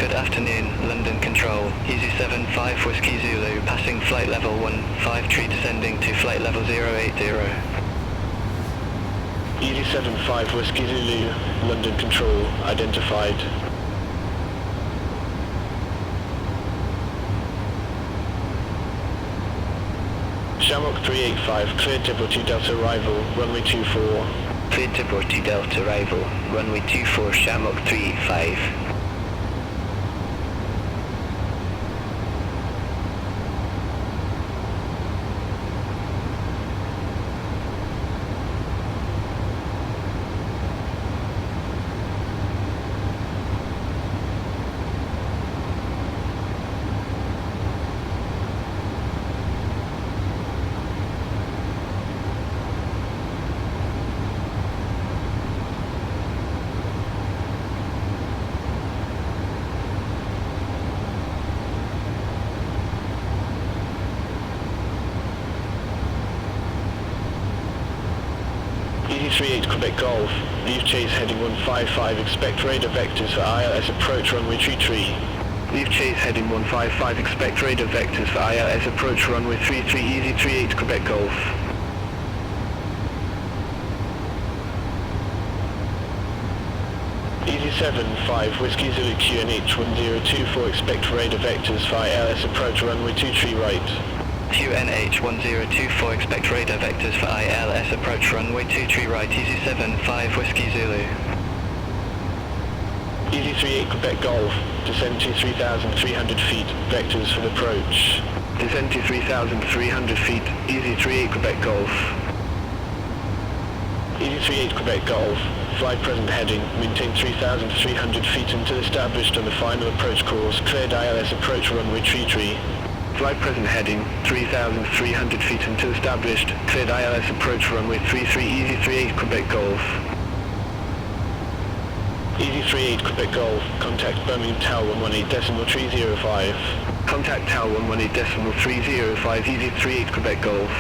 Good afternoon, London Control. Easy 75 Whiskey Zulu, passing flight level 153, descending to flight level 080. Easy 75 Whiskey Zulu, London Control, identified. Shamrock 385, cleared Djibouti Delta arrival, runway 24. Cleared Djibouti Delta arrival, runway 24, Shamrock 385. Easy 38 Quebec Golf, leave chase heading 155, expect radar vectors for ILS approach runway 33. Leave chase heading 155, expect radar vectors for ILS approach runway 33, Easy 38 Quebec Golf. Easy 75 Whiskey Zulu QNH 1024, expect radar vectors for ILS approach runway 23 right. QNH 1024, expect radar vectors for ILS approach runway 23 right, Easy 75 Whiskey Zulu. Easy 38 Quebec Golf, descend to 3,300 feet, vectors for the approach. Descend to 3,300 feet, Easy 38 Quebec Golf. Easy 38 Quebec Golf, fly present heading, maintain 3,300 feet until established on the final approach course, cleared ILS approach runway 33. Fly present heading, 3,300 feet until established, cleared ILS approach runway 33, Easy 38 Quebec Golf. Easy 38 Quebec Golf, contact Birmingham Tower 118.305. Contact Tower 118.305, Easy 38 Quebec Golf.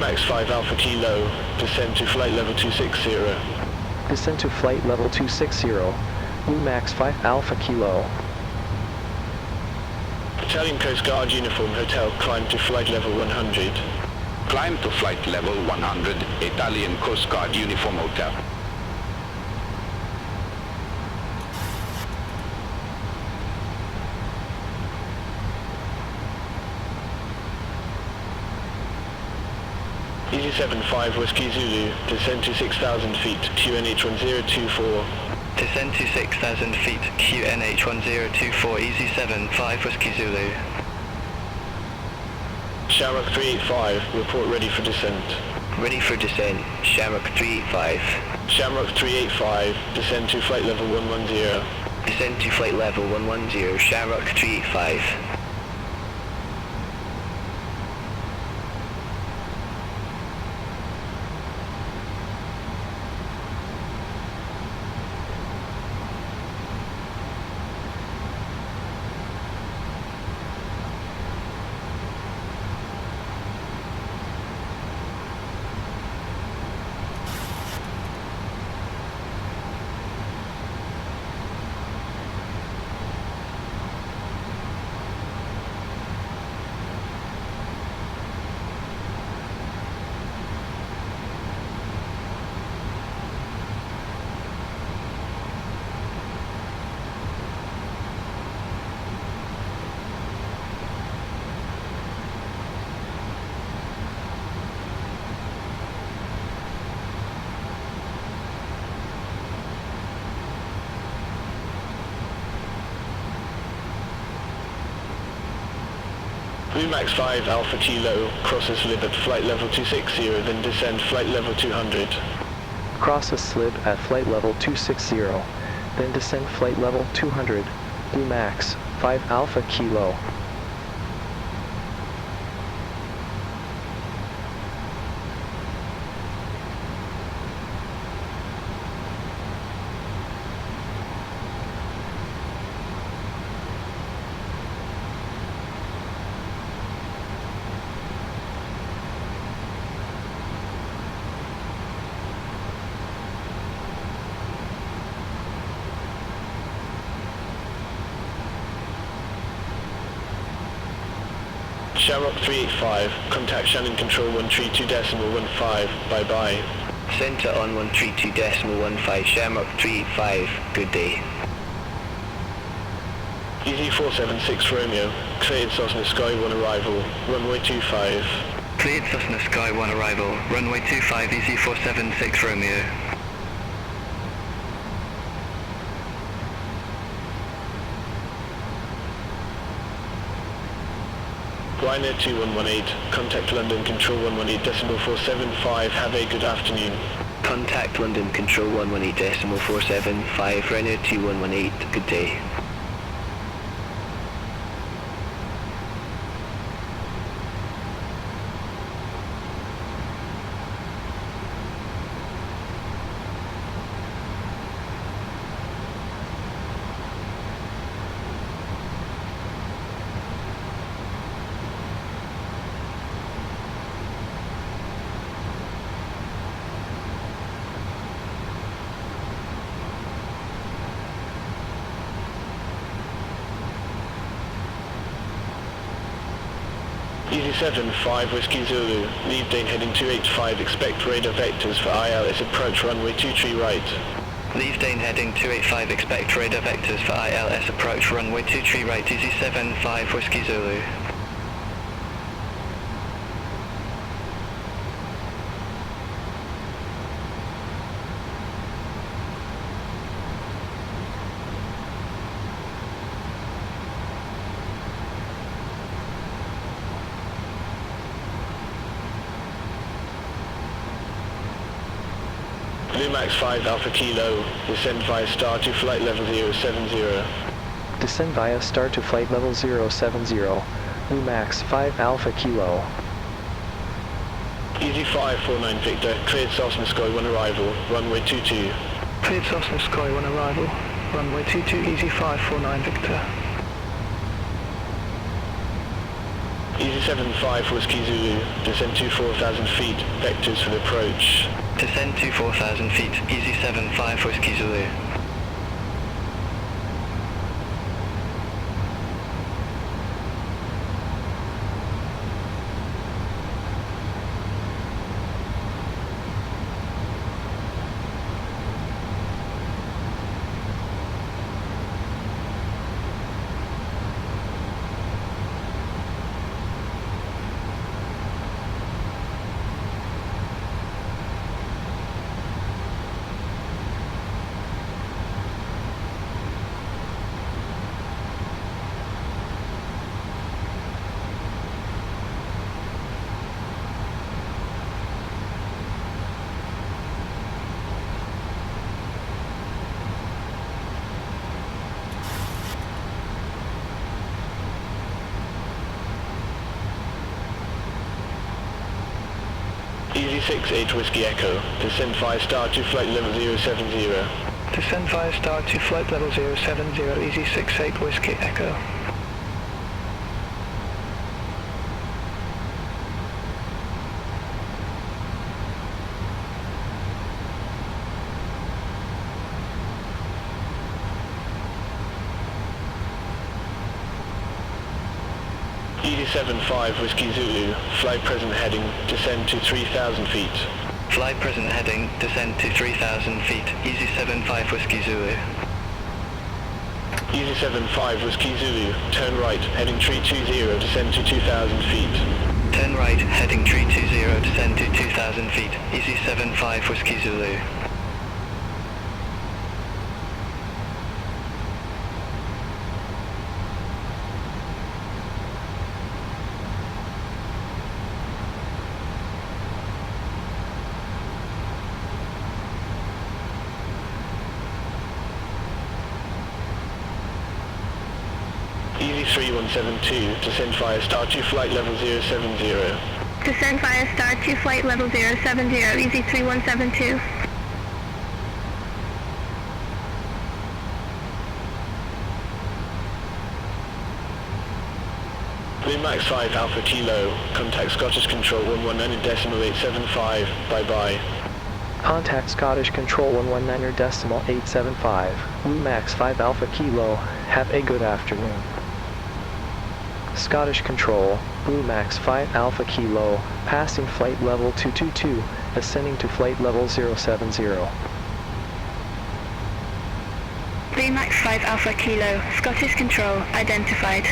Max 5 Alpha Kilo, descend to flight level 260. Descend to flight level 260. Max 5 Alpha Kilo. Italian Coast Guard uniform hotel, climb to flight level 100. Climb to flight level 100, Italian Coast Guard uniform hotel. Easy 75 Whiskey Zulu, descend to 6,000 feet, QNH 1024. Descend to 6,000 feet, QNH 1024, Easy 75 Whiskey Zulu. Shamrock 385, report ready for descent. Ready for descent, Shamrock 385. Shamrock 385, descend to flight level 110. Descend to flight level 110, Shamrock 385. Max 5 Alpha Kilo, crosses slip at flight level 260, then descend flight level 200. Cross a slip at flight level 260, then descend flight level 200, Blue Max, 5 Alpha Kilo. Shamrock 385, contact Shannon Control 132.15, bye-bye. Centre on 132.15, Shamrock 385, good day. Easy 476 Romeo, cleared Cessna Sky 1 arrival, runway 25. Cleared Cessna Sky 1 arrival, runway 25, Easy 476 Romeo. Ryanair 2118, contact London Control 118.475, have a good afternoon. Contact London Control 118.475, Ryanair 2118, good day. Easy 75 Whiskey Zulu, leave Dane heading 285, expect radar vectors for ILS approach runway 23 right. Leave Dane heading 285, expect radar vectors for ILS approach runway 23 right, Easy 75 Whiskey Zulu. Blue Max 5 Alpha Kilo, descend via star to flight level 070. Descend via star to flight level 070, Blue Max 5 Alpha Kilo. Easy 549 Victor, cleared Cessna Sky 1 arrival, runway 22. Cleared Cessna Sky 1 arrival, runway 22, Easy 549 Victor. Easy 75 Whiskey Zulu, descend to 4,000 feet, vectors for the approach. Descend to 4,000 feet, Easy 75 Whiskey Zulu. Easy 68 Whiskey Echo, descend via star to flight level 070. Descend via star to flight level 070, Easy 68 Whiskey Echo. Easy 75 Whiskey Zulu, fly present heading, descend to 3,000 feet. Fly present heading, descend to 3,000 feet, Easy 75 Whiskey Zulu. Easy 75 Whiskey Zulu, turn right, heading 320, descend to 2,000 feet. Turn right, heading 320, descend to 2,000 feet, Easy 75 Whiskey Zulu. Easy 3172, descend via star 2 flight level 070. Descend via star 2 flight level 070, easy 3172. Max 5 Alpha Kilo, contact Scottish Control 119.875, bye-bye. Contact Scottish Control 119.875, Max 5 Alpha Kilo, have a good afternoon. Scottish Control, Max 5 Alpha Kilo, passing flight level 222, ascending to flight level 070. Max 5 Alpha Kilo, Scottish Control, identified.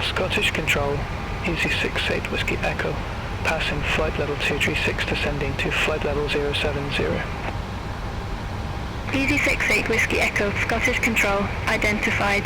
Scottish Control, Easy 68 Whiskey Echo, passing flight level 236, descending to flight level 070. Easy 68 Whiskey Echo, Scottish Control, identified.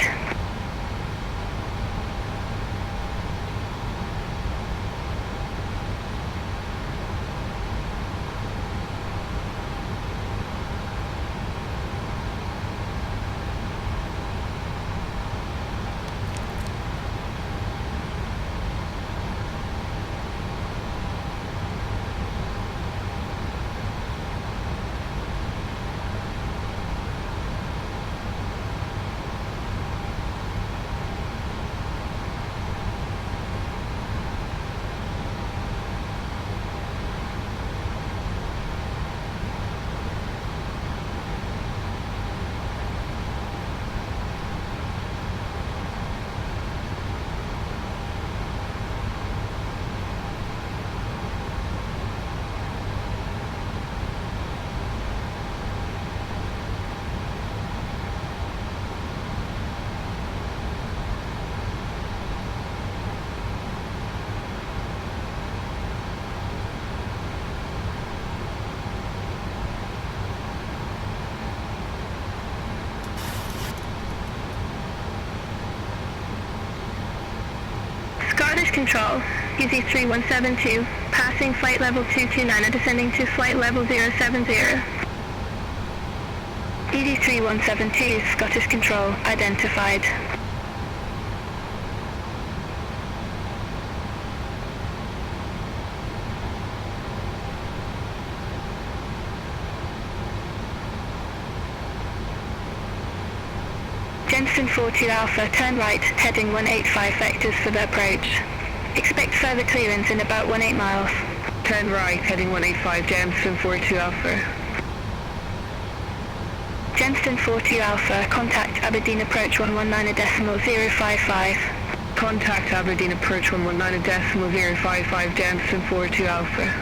Scottish Control, Easy 3172, passing flight level 229 and descending to flight level 070. Easy 3172, Scottish Control, identified. Jensen 42 Alpha, turn right, heading 185 vectors for the approach. Expect further clearance in about 18 miles. Turn right, heading 185, Jensen 42 Alpha. Jensen 42 Alpha, contact Aberdeen approach 119.055. Contact Aberdeen approach 119.055, Jensen 42 Alpha.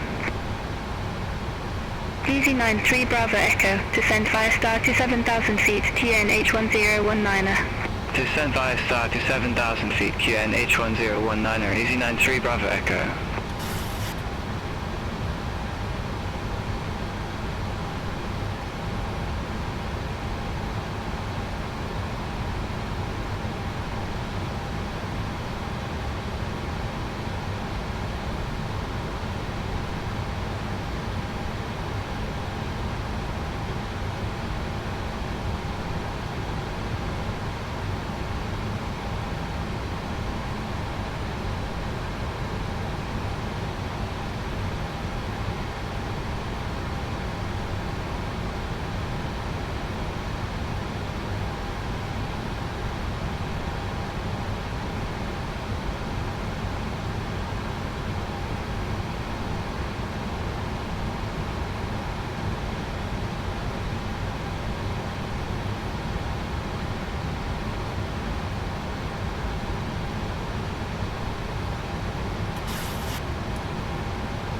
Easy 93 Bravo Echo, descend via star to 7,000 feet, QNH1019er. Descend via star to 7,000 feet, QNH1019er, Easy 93 Bravo Echo.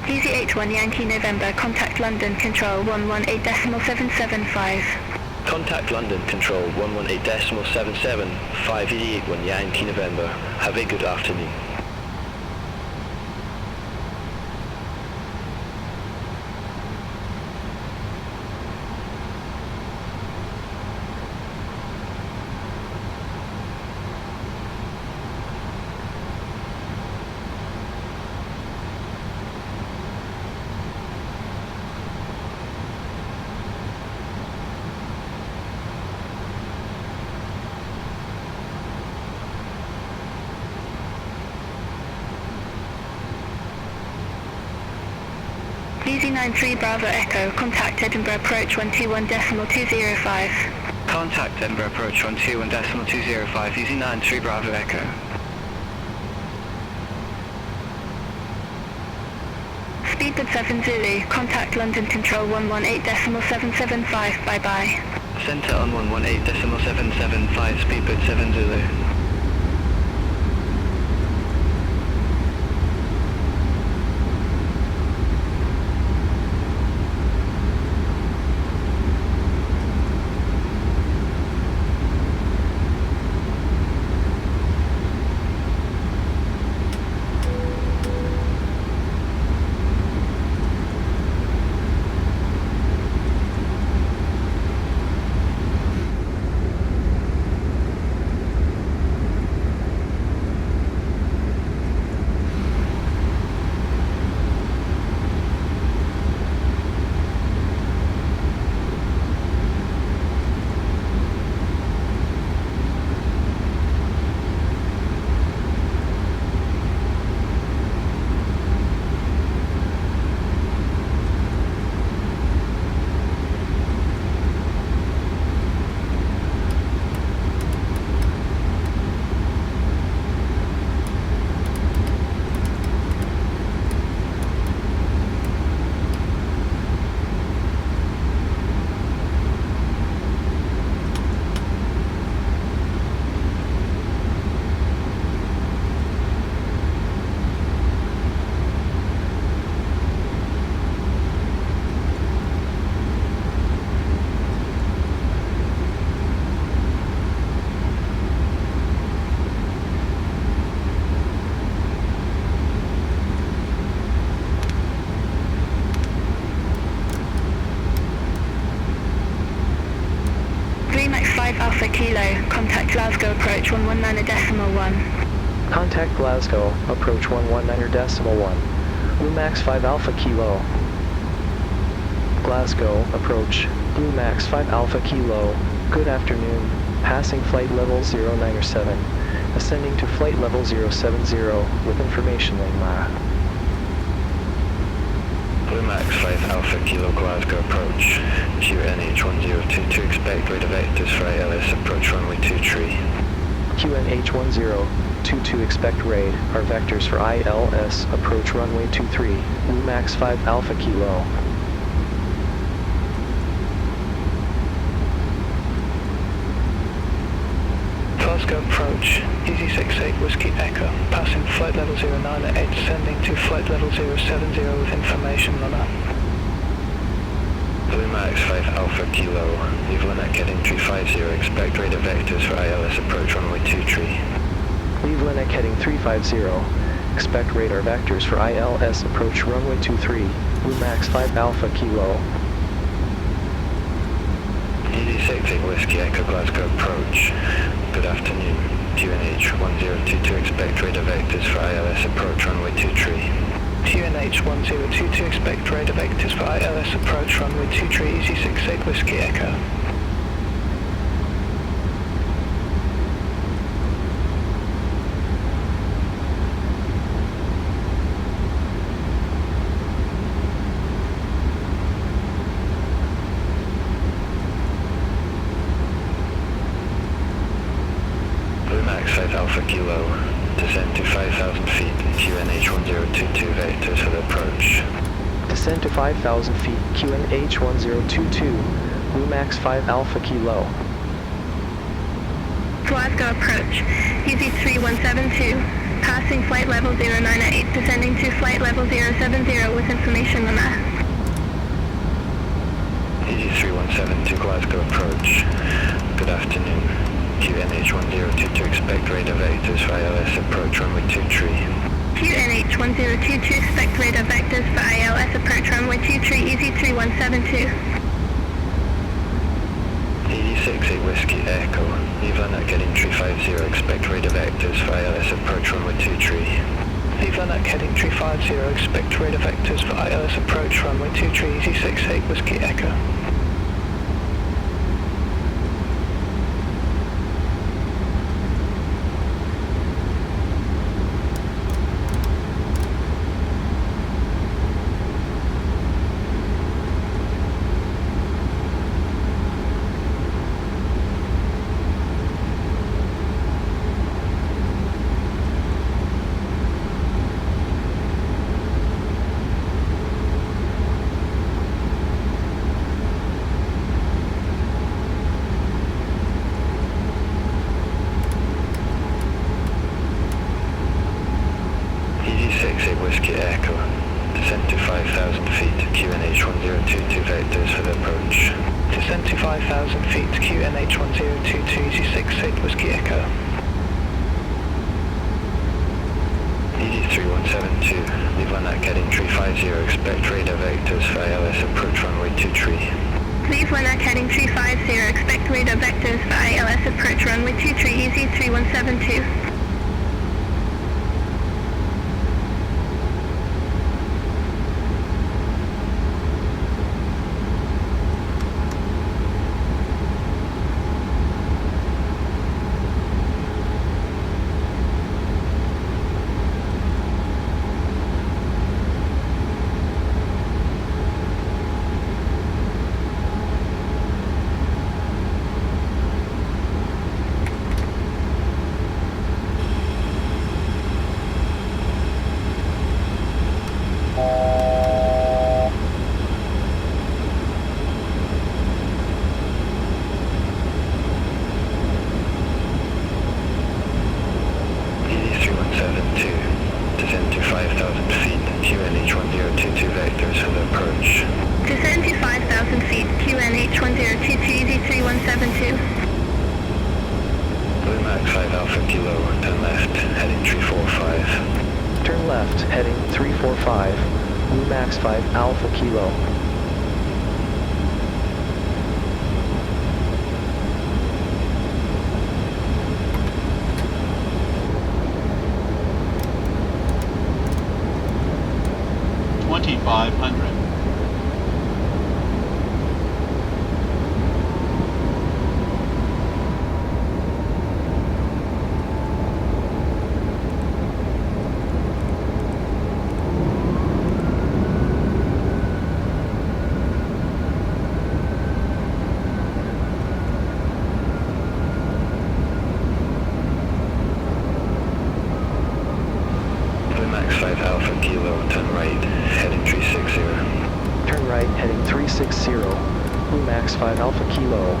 Easy H1 Yankee November, contact London Control 118.775. Contact London Control 118.775, Easy 81 Yankee November. Have a good afternoon. Easy 93 Bravo Echo, contact Edinburgh approach 121.205. Contact Edinburgh approach 121.205, Easy 93 Bravo Echo. Speedbird 7 Zulu, contact London Control 118.775, bye bye. Centre on 118.775, Speedbird 7 Zulu. Alpha Kilo, contact Glasgow approach 119.1. Contact Glasgow, approach 119.1. Max 5 Alpha Kilo. Glasgow, approach, Max 5 Alpha Kilo. Good afternoon, passing flight level 097, ascending to flight level 070 with information in La. Max 5 Alpha Kilo Glasgow approach, QNH1022, expect radar vectors for ILS approach runway 23. QNH1022, expect raid, our vectors for ILS approach runway 23, Max 5 Alpha Kilo. Glasgow approach, Easy 68 Whiskey Echo, passing flight level 098, descending to flight level 070 with information runner. Max 5 Alpha Kilo, leave Lynette heading 350, expect radar vectors for ILS approach runway 23. Leave Lynette heading 350, expect radar vectors for ILS approach runway 23, Max 5 Alpha Kilo. Easy 68 Whiskey Echo Glasgow approach, good afternoon, QNH1022, expect radar vectors for ILS approach runway 23. QNH1022, expect radar vectors for ILS approach runway 23, Easy 68 Whiskey Echo. Max 5 Alpha Kilo, descend to 5,000 feet, QNH1022 vectors for the approach. Descend to 5,000 feet, QNH1022, Max 5 Alpha Kilo. Glasgow approach, Easy 3172, passing flight flight level 098, descending to flight level 070 with information on that. EG317 to Glasgow approach. Good afternoon. QNH1022 expect radar vectors for ILS approach runway 23. QNH1022 expect radar vectors for ILS approach runway 23 EZ3172. EG68 Whiskey Echo. Leave getting 350 expect radar vectors for ILS approach runway 23. Leave heading 350 expect radar vectors for ILS approach runway 23 EZ68 Whiskey Echo. EG68 Whiskey Echo. Descend to 5,000 feet, QNH1022 vectors for the approach. Descend to 5,000 feet, QNH1022 EZ68 Whiskey Echo. EG3172, leave heading 350, expect radar vectors for ILS approach runway 23. Leave heading 350, expect radar vectors for ILS approach runway 23 EZ3172. Descend to 5,000 feet, QNH1022 vectors for the approach. Descend to 5,000 feet, QNH1022 EZ3172. Blue Max 5 Alpha Kilo, turn left, heading 345. Turn left, heading 345. Blue Max 5 Alpha Kilo. Max 5 Alpha Kilo, turn right, heading 360. Turn right, heading 360. Blue Max 5 Alpha Kilo.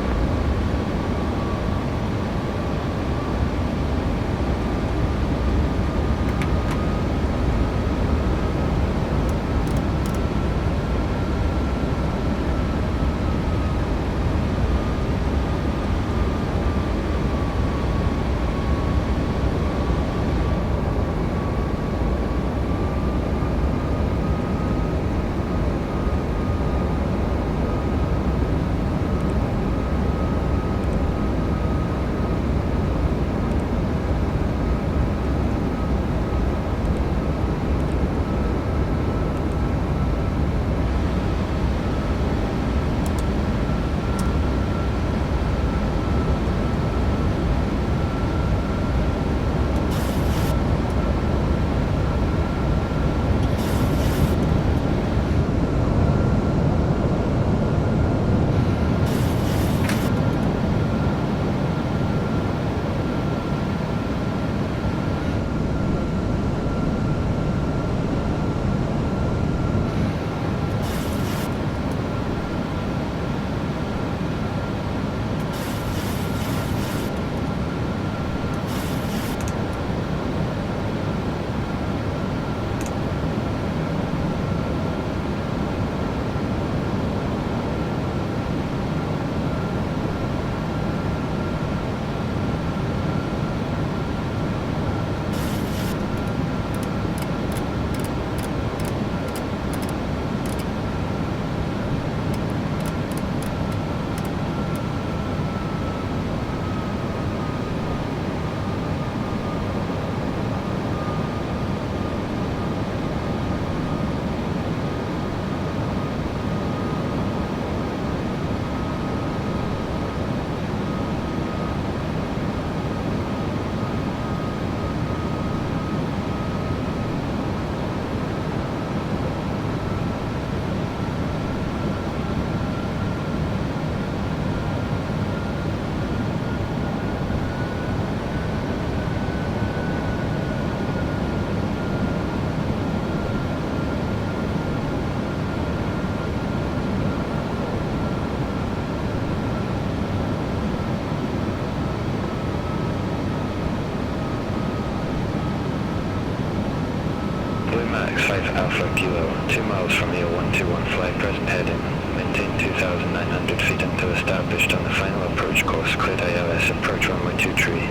Blue Max 5 Alpha Kilo, 2 miles from the 0121 fly present heading. Maintain 2,900 feet until established on the final approach course. Cleared ILS approach runway 23.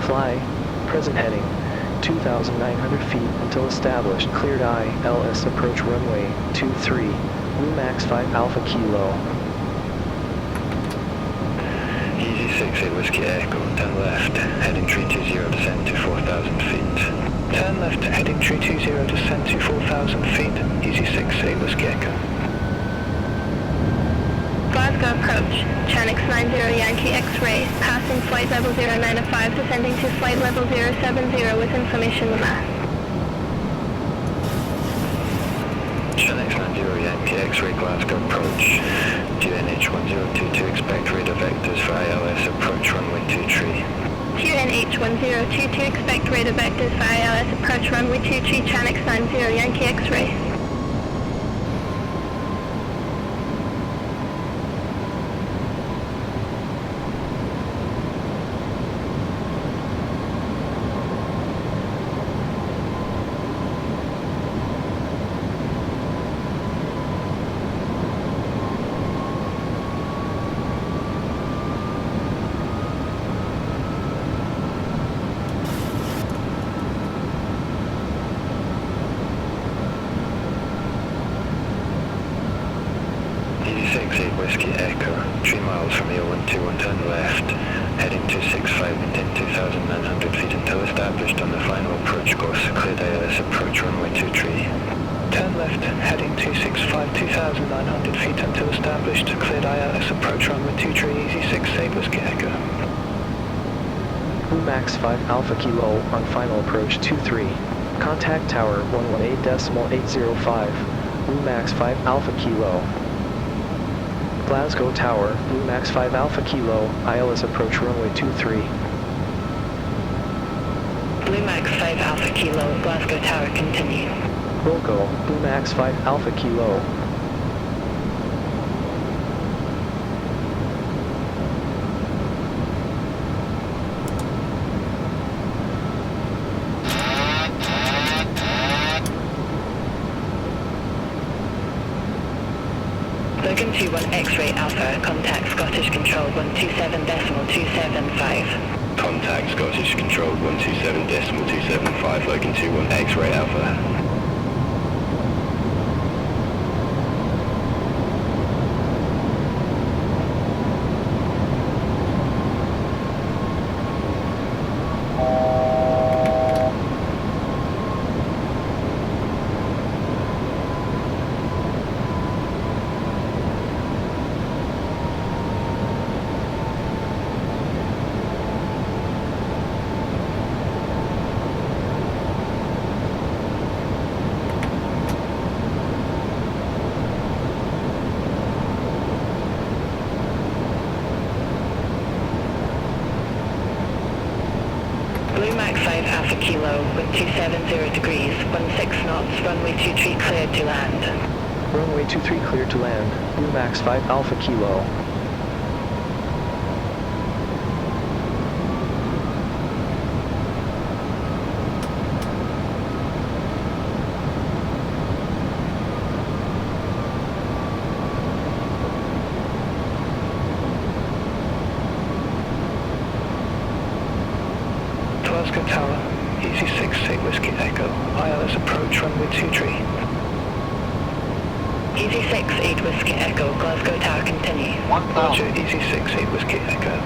Fly, present heading, 2,900 feet until established. Cleared ILS approach runway 23. Blue Max 5 Alpha Kilo. Easy 68 Whiskey Echo, turn left, heading 320, descend to 4,000 feet. Turn left, heading 320, descend to 4,000 feet. Easy 68 Whiskey Echo. Glasgow approach, Chanix 90 Yankee X-ray, passing flight level 095, descending to flight level 070 with information Lima. Chanix 90 Yankee X-ray Glasgow approach, QNH 1022, expect radar vectors for ILS approach runway 23. QNH 1022, expect radar vectors for ILS approach runway 23, Chanix 90 Yankee X-ray. Whiskey Echo, 3 miles from the 0121, turn left, heading 265, maintain 2,900 feet until established on the final approach course. Cleared ILS approach runway 23. Turn left, heading 265, 2,900 feet until established. Cleared ILS approach runway 23, easy 68 Whiskey Echo. Blue Max 5 Alpha Kilo on final approach 23. Contact tower 118.805. Blue Max 5 Alpha Kilo. Glasgow Tower, Blue Max 5 Alpha Kilo, ILS approach runway 23. Blue Max 5 Alpha Kilo, Glasgow Tower, continue. Wilco, Blue Max 5 Alpha Kilo. Logan 21 X-ray Alpha, contact Scottish Control 127.275. Contact Scottish Control 127.275, Logan 21 X-ray Alpha. Blue Max 5 Alpha Kilo, wind 270 degrees, 16 knots, runway 23 cleared to land. Runway 23 cleared to land. Blue Max 5 Alpha Kilo. Glasgow Tower, easy 68 Whiskey Echo, ILS approach runway 23. Easy 68 Whiskey Echo, Glasgow Tower, continue. Roger, easy 68 Whiskey Echo.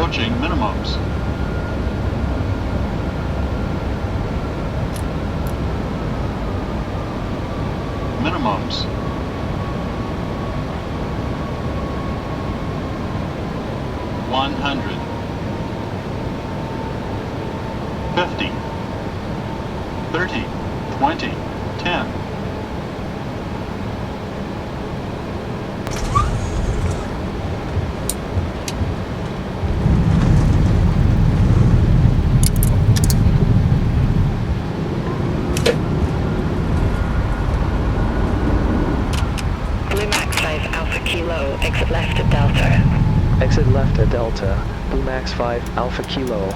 approaching minimums. Minimums. $100. 50. 30. 20. 10. Blue Max 5 Alpha Kilo, exit left at Delta. Exit left at Delta, Blue Max 5 Alpha Kilo.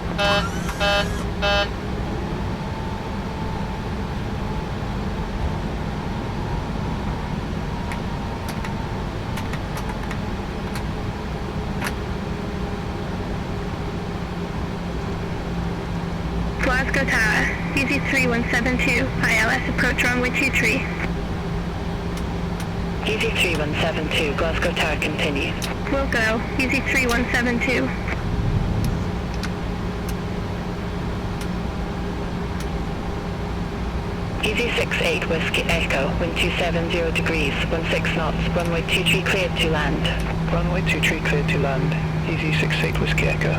Glasgow Tower, Easy 3172, ILS approach runway 23. Easy 3172, Glasgow Tower continue. Will go, Easy 3172. Easy 68 Whiskey Echo, wind 270 degrees, 16 knots, runway 23 cleared to land. Runway 23 cleared to land, Easy 68 Whiskey Echo.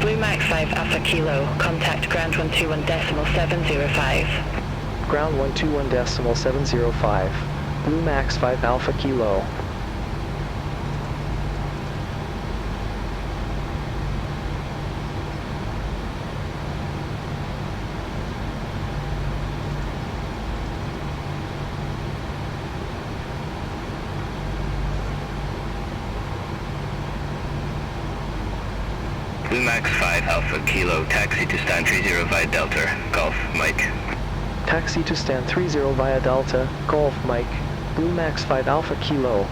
Blue Max 5 Alpha Kilo, contact ground 121.705. Ground 121.705. Blue Max 5 Alpha Kilo. Blue Max 5 Alpha Kilo, taxi to stand 30 via Delta, Golf, Mike. Taxi to stand 30 via Delta, Golf Mike, Blue Max 5 Alpha Kilo.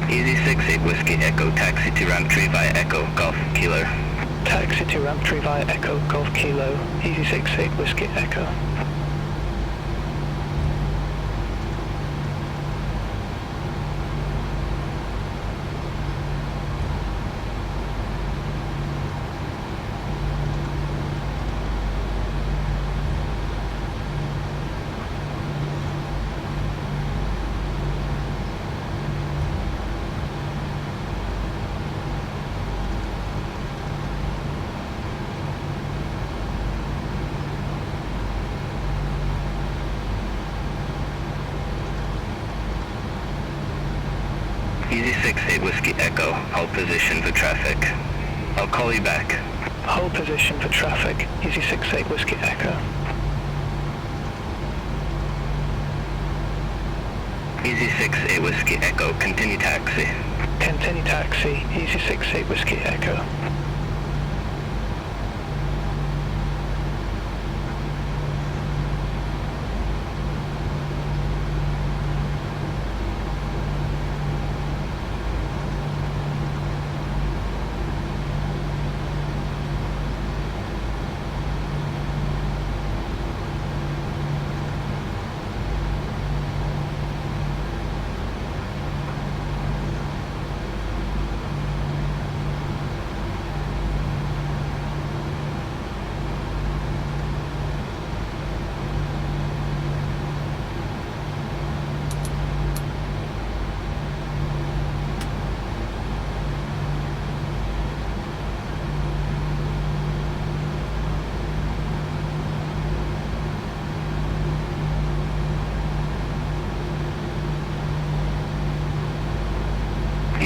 Easy 68 Whiskey Echo, taxi to ramp 3 via Echo, Golf, Kilo. Taxi to ramp 3 via Echo, Golf Kilo, Easy 68 Whiskey Echo. Easy 68 Whiskey Echo, hold position for traffic. I'll call you back. Hold position for traffic, Easy 68 Whiskey Echo. Easy 68 Whiskey Echo, continue taxi. Continue taxi, Easy 68 Whiskey Echo.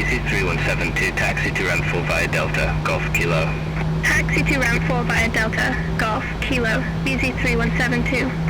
VZ3172, taxi to ramp 4 via Delta, Golf Kilo. Taxi to ramp 4 via Delta, Golf Kilo, VZ3172.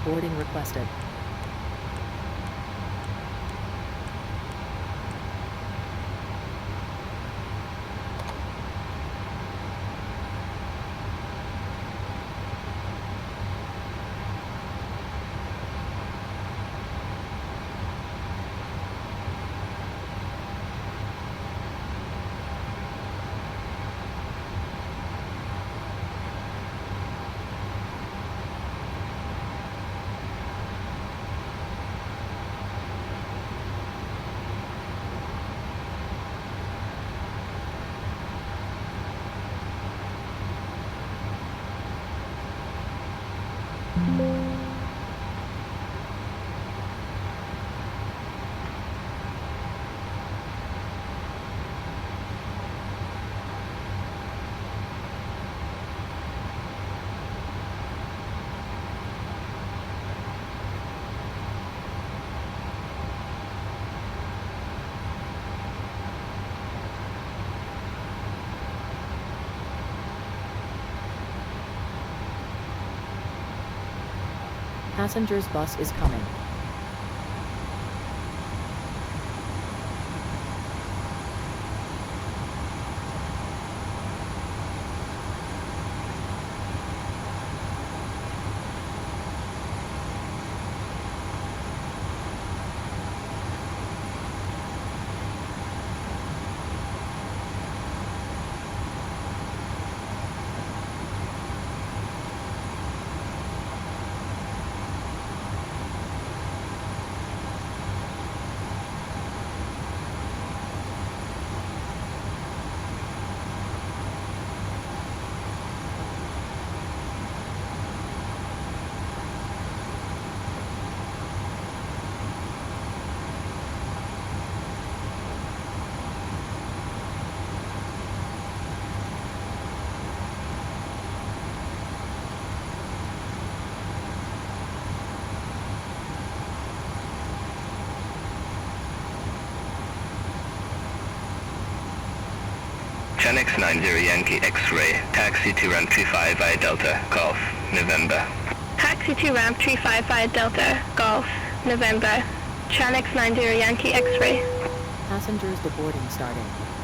Boarding requested. Passengers bus is coming. Channix 90 Yankee X-Ray, taxi to ramp 35 via Delta, Golf, November. Taxi to ramp 35 via Delta, Golf, November. Channix 90 Yankee X-Ray. Passengers, the boarding starting.